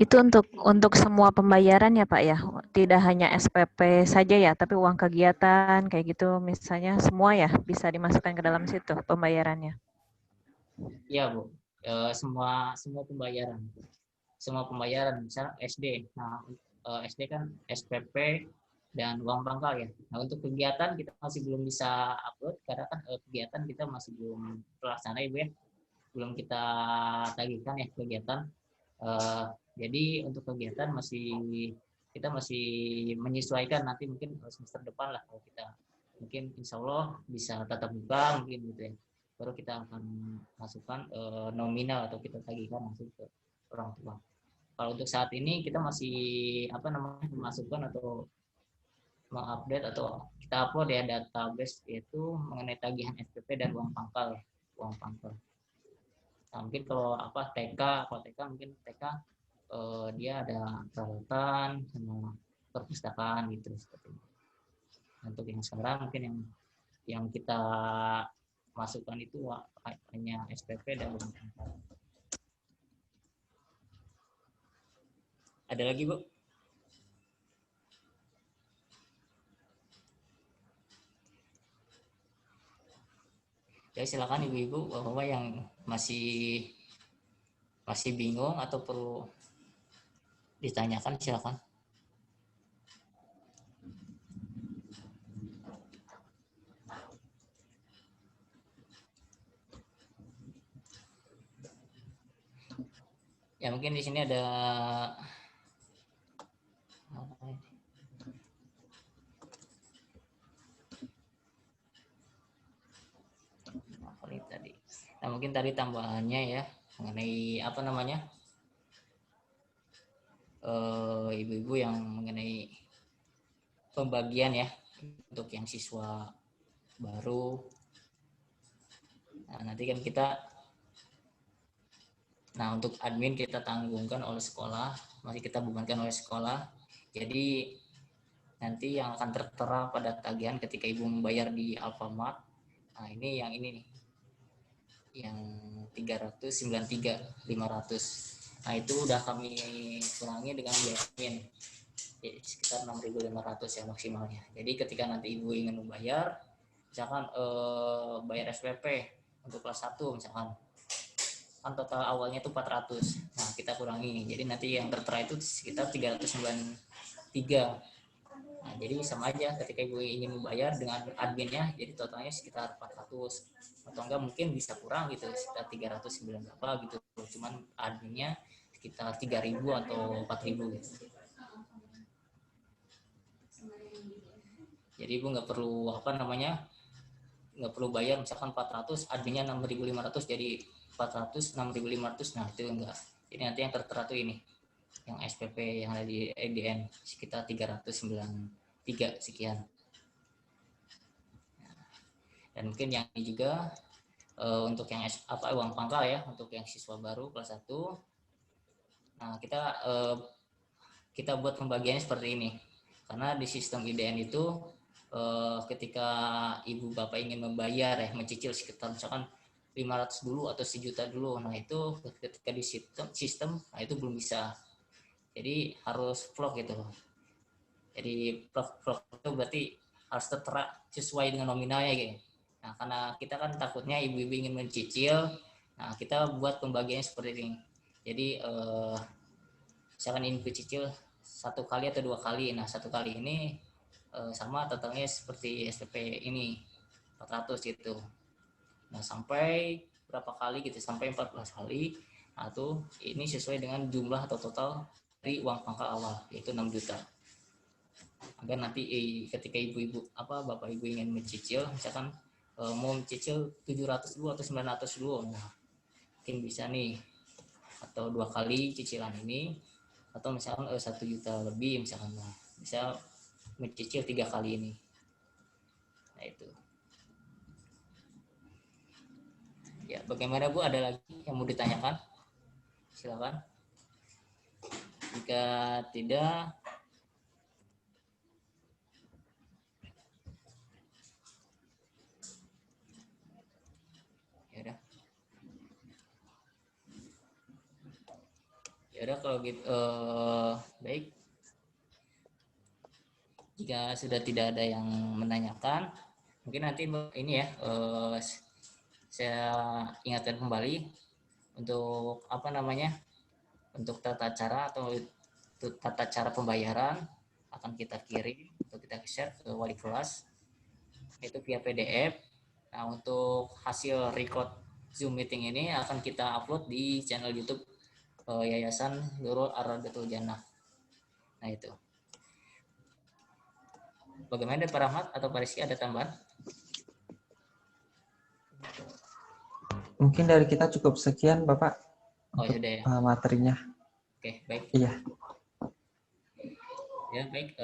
Itu untuk semua pembayaran ya Pak ya, tidak hanya SPP saja ya, tapi uang kegiatan kayak gitu misalnya semua ya bisa dimasukkan ke dalam situ pembayarannya. Iya Bu, semua pembayaran, misal SD. Nah SD kan SPP dan uang pangkal ya. Nah untuk kegiatan kita masih belum bisa upload karena kan kegiatan kita masih belum terlaksana Ibu ya. Belum kita tagihkan ya kegiatan. Jadi untuk kegiatan kita masih menyesuaikan, nanti mungkin semester depan lah kalau kita mungkin insya Allah bisa tatap muka mungkin gitu ya. Baru kita akan masukkan nominal atau kita tagihkan langsung ke orang tua. Kalau untuk saat ini kita masih memasukkan atau mengupdate atau kita upload ya database yaitu mengenai tagihan SPP dan uang pangkal. Nah, mungkin kalau TK mungkin TK dia ada peralatan sama perpustakaan gitu seperti itu. Untuk yang sekarang mungkin yang kita masukkan itu hanya SPP dan uang pangkal. Ada lagi Bu? Ya silakan ibu-ibu bapak-bapak yang masih bingung atau perlu ditanyakan silakan. Ya mungkin di sini ada tadi. Nah mungkin tadi tambahannya ya mengenai ibu-ibu yang mengenai pembagian ya untuk yang siswa baru. Nah, nanti kan untuk admin kita tanggungkan oleh sekolah, masih kita bebankan oleh sekolah. Jadi nanti yang akan tertera pada tagihan ketika ibu membayar di Alfamart. Nah, ini nih. Yang 393.500. Nah, itu udah kami kurangi dengan biaya admin. Jadi sekitar 6.500 ya maksimalnya. Jadi ketika nanti ibu ingin membayar, misalkan bayar SPP untuk kelas 1 misalkan, kan total awalnya itu 400. Nah, kita kurangi. Jadi nanti yang tertera itu sekitar 393. Nah, jadi sama aja ketika ibu ingin membayar dengan adminnya, jadi totalnya sekitar 400. Atau enggak mungkin bisa kurang gitu, sekitar 309 berapa gitu. Cuman adminnya sekitar 3.000 atau 4.000 gitu. Jadi ibu nggak perlu nggak perlu bayar misalkan 400, adminnya 6.500 jadi 400, 6.500. Nah, itu enggak. Jadi nanti yang tertera tuh ini, yang SPP yang ada di EDN sekitar 393 sekian. Dan mungkin yang ini juga untuk yang uang pangkal ya, untuk yang siswa baru kelas 1. Nah, kita buat pembagiannya seperti ini. Karena di sistem IDN itu ketika ibu bapak ingin membayar mencicil sekitar misalkan 500 dulu atau 1 juta dulu. Nah, itu ketika di sistem nah itu belum bisa. Jadi harus vlog gitu. Jadi vlog itu berarti harus tertera sesuai dengan nominalnya gitu. Nah, karena kita kan takutnya ibu-ibu ingin mencicil, nah kita buat pembagiannya seperti ini. Jadi misalkan ingin mencicil 1 kali atau 2 kali. Nah, 1 kali ini sama totalnya seperti SPP ini 400 gitu. Nah, sampai berapa kali gitu, sampai 14 kali. Nah, tuh ini sesuai dengan jumlah atau total dari uang pangkal awal, yaitu 6 juta. Agar nanti ketika bapak ibu ingin mencicil, misalkan mau mencicil 700 dulu atau 900 dulu, nah mungkin bisa nih, atau 2 kali cicilan ini, atau misalkan 1 juta lebih misalkan, nah, bisa mencicil 3 kali ini. Nah, itu. Ya, bagaimana Bu? Ada lagi yang mau ditanyakan? Silakan. Jika tidak, ya udah kalau gitu baik. Jika sudah tidak ada yang menanyakan, mungkin nanti ini ya saya ingatkan kembali untuk untuk tata cara atau tata cara pembayaran akan kita kirim atau kita share ke wali kelas itu via PDF. Nah, untuk hasil record Zoom meeting ini akan kita upload di channel YouTube Yayasan Nurul Ar-Radatul Jannah. Nah, itu. Bagaimana Pak Rahmat atau Pak Rizky, ada tambahan? Mungkin dari kita cukup sekian, Bapak, untuk sudah ya. Materinya. Oke, baik. Iya. Ya, baik.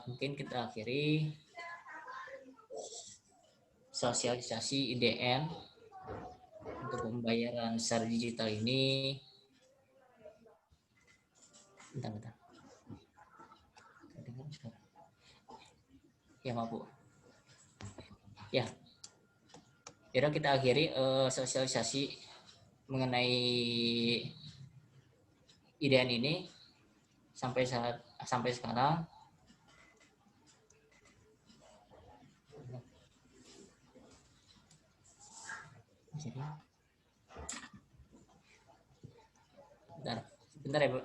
Mungkin kita akhiri sosialisasi IDN untuk pembayaran secara digital ini. Bentar. Ya, maaf Bu. Ya. Jadi kita akhiri sosialisasi mengenai IDN ini sampai sekarang. Bentar ya Bu.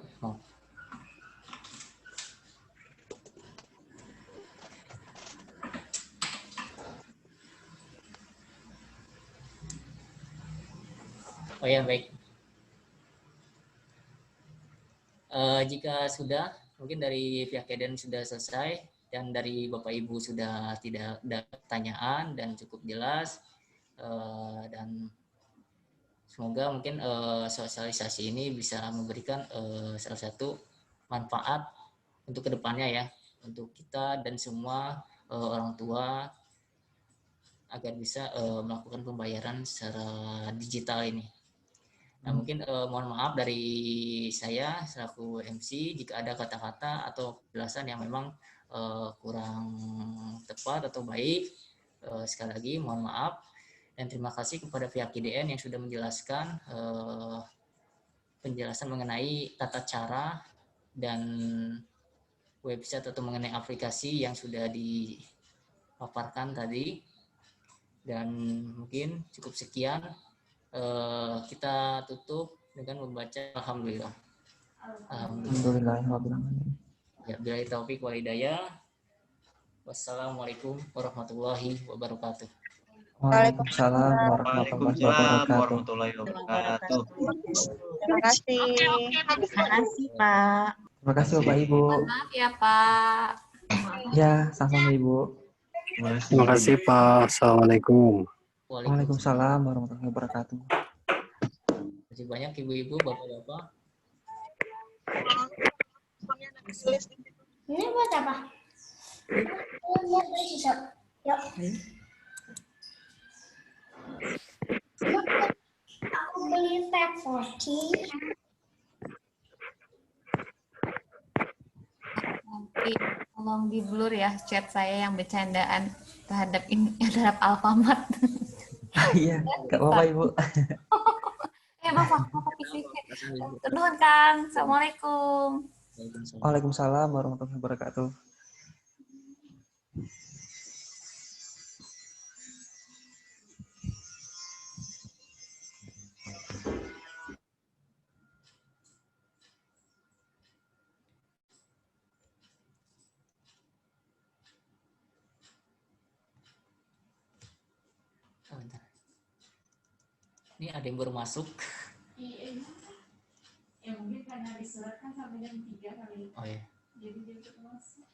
Oh ya, baik. Jika sudah, mungkin dari pihak IDN sudah selesai dan dari Bapak Ibu sudah tidak ada pertanyaan dan cukup jelas, dan semoga mungkin sosialisasi ini bisa memberikan salah satu manfaat untuk kedepannya ya, untuk kita dan semua orang tua agar bisa melakukan pembayaran secara digital ini. Nah, mungkin mohon maaf dari saya selaku MC jika ada kata-kata atau penjelasan yang memang kurang tepat atau baik. Sekali lagi mohon maaf dan terima kasih kepada pihak IDN yang sudah menjelaskan penjelasan mengenai tata cara dan website atau mengenai aplikasi yang sudah dipaparkan tadi. Dan mungkin cukup sekian. Kita tutup dengan membaca Alhamdulillah. Alhamdulillah. Ya, bila taufik wal hidayah. Wassalamualaikum warahmatullahi wabarakatuh. Waalaikumsalam warahmatullahi wabarakatuh. Terima kasih. Terima kasih, Pak. Terima kasih Bapak Ibu. Maaf ya Pak. Ya, sama-sama Ibu. Terima kasih Pak. Assalamualaikum. Waalaikumsalam warahmatullahi wabarakatuh. Terima kasih banyak ibu-ibu, bapak-bapak. Ini buat apa? Yuk. Aku beli tteokbokki. Nanti tolong di blur ya chat saya yang bercandaan terhadap Alfamart. Iya, nggak apa-apa Ibu. Maaf, Nuhun Kang. Assalamualaikum. Waalaikumsalam warahmatullahi wabarakatuh. Ini ada yang baru masuk. Iya, ya mungkin karena di surat kan sampai jam 3 kali. Oh ya. Jadi dia cepet masuk.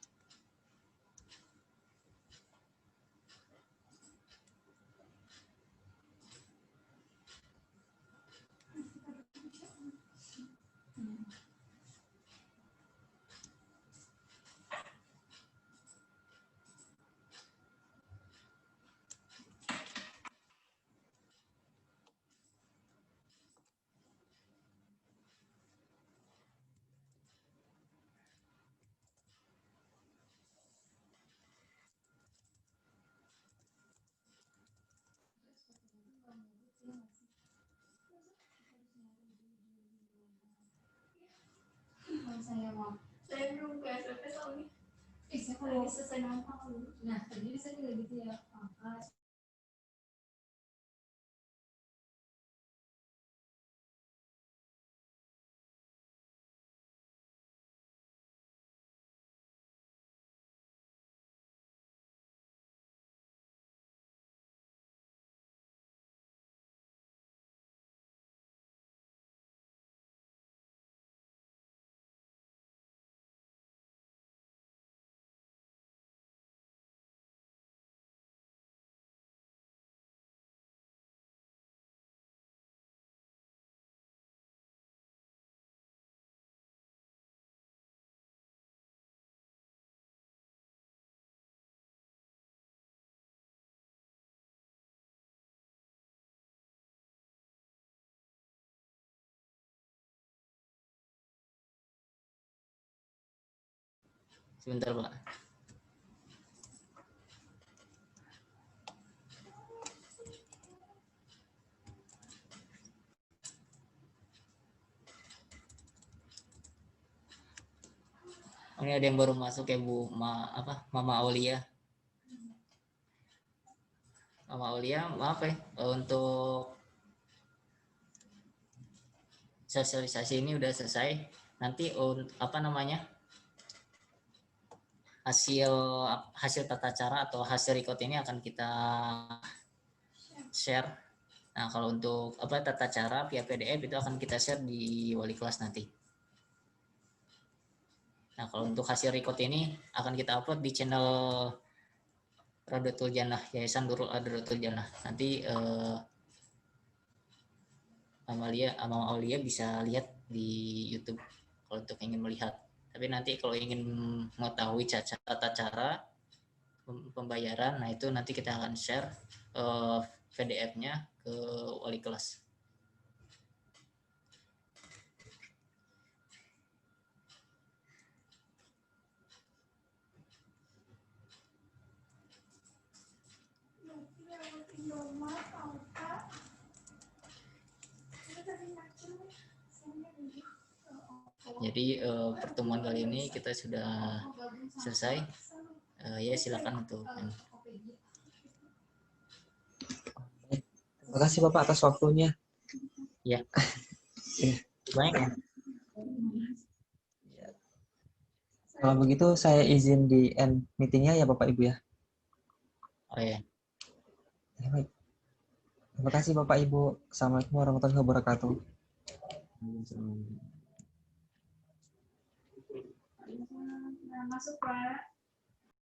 Saya belum ke SMP soalnya. Saya kalau selesai nama dulu. Nah, tadi saya juga gitu ya. Angkat. Sebentar, Pak. Ini ada yang baru masuk ya Bu, Mama Aulia. Mama Aulia, maaf ya untuk sosialisasi ini udah selesai. Nanti hasil tata cara atau hasil record ini akan kita share. Nah, kalau untuk tata cara via PDF itu akan kita share di wali kelas nanti. Nah, kalau untuk hasil record ini akan kita upload di channel Rodotul Jannah, Yayasan Nurul Rodotul Jannah. Nanti Mama Aulia bisa lihat di YouTube kalau untuk ingin melihat. Tapi nanti kalau ingin mengetahui tata cara pembayaran, nah itu nanti kita akan share PDF-nya ke wali kelas. Jadi pertemuan kali ini kita sudah selesai. Ya silakan untuk. Terima kasih Bapak atas waktunya. Ya. Banyak ya. Kalau begitu saya izin di end meetingnya ya Bapak Ibu ya. Oh ya. Ya, baik. Terima kasih Bapak Ibu. Assalamualaikum warahmatullahi wabarakatuh. Masuk Pak.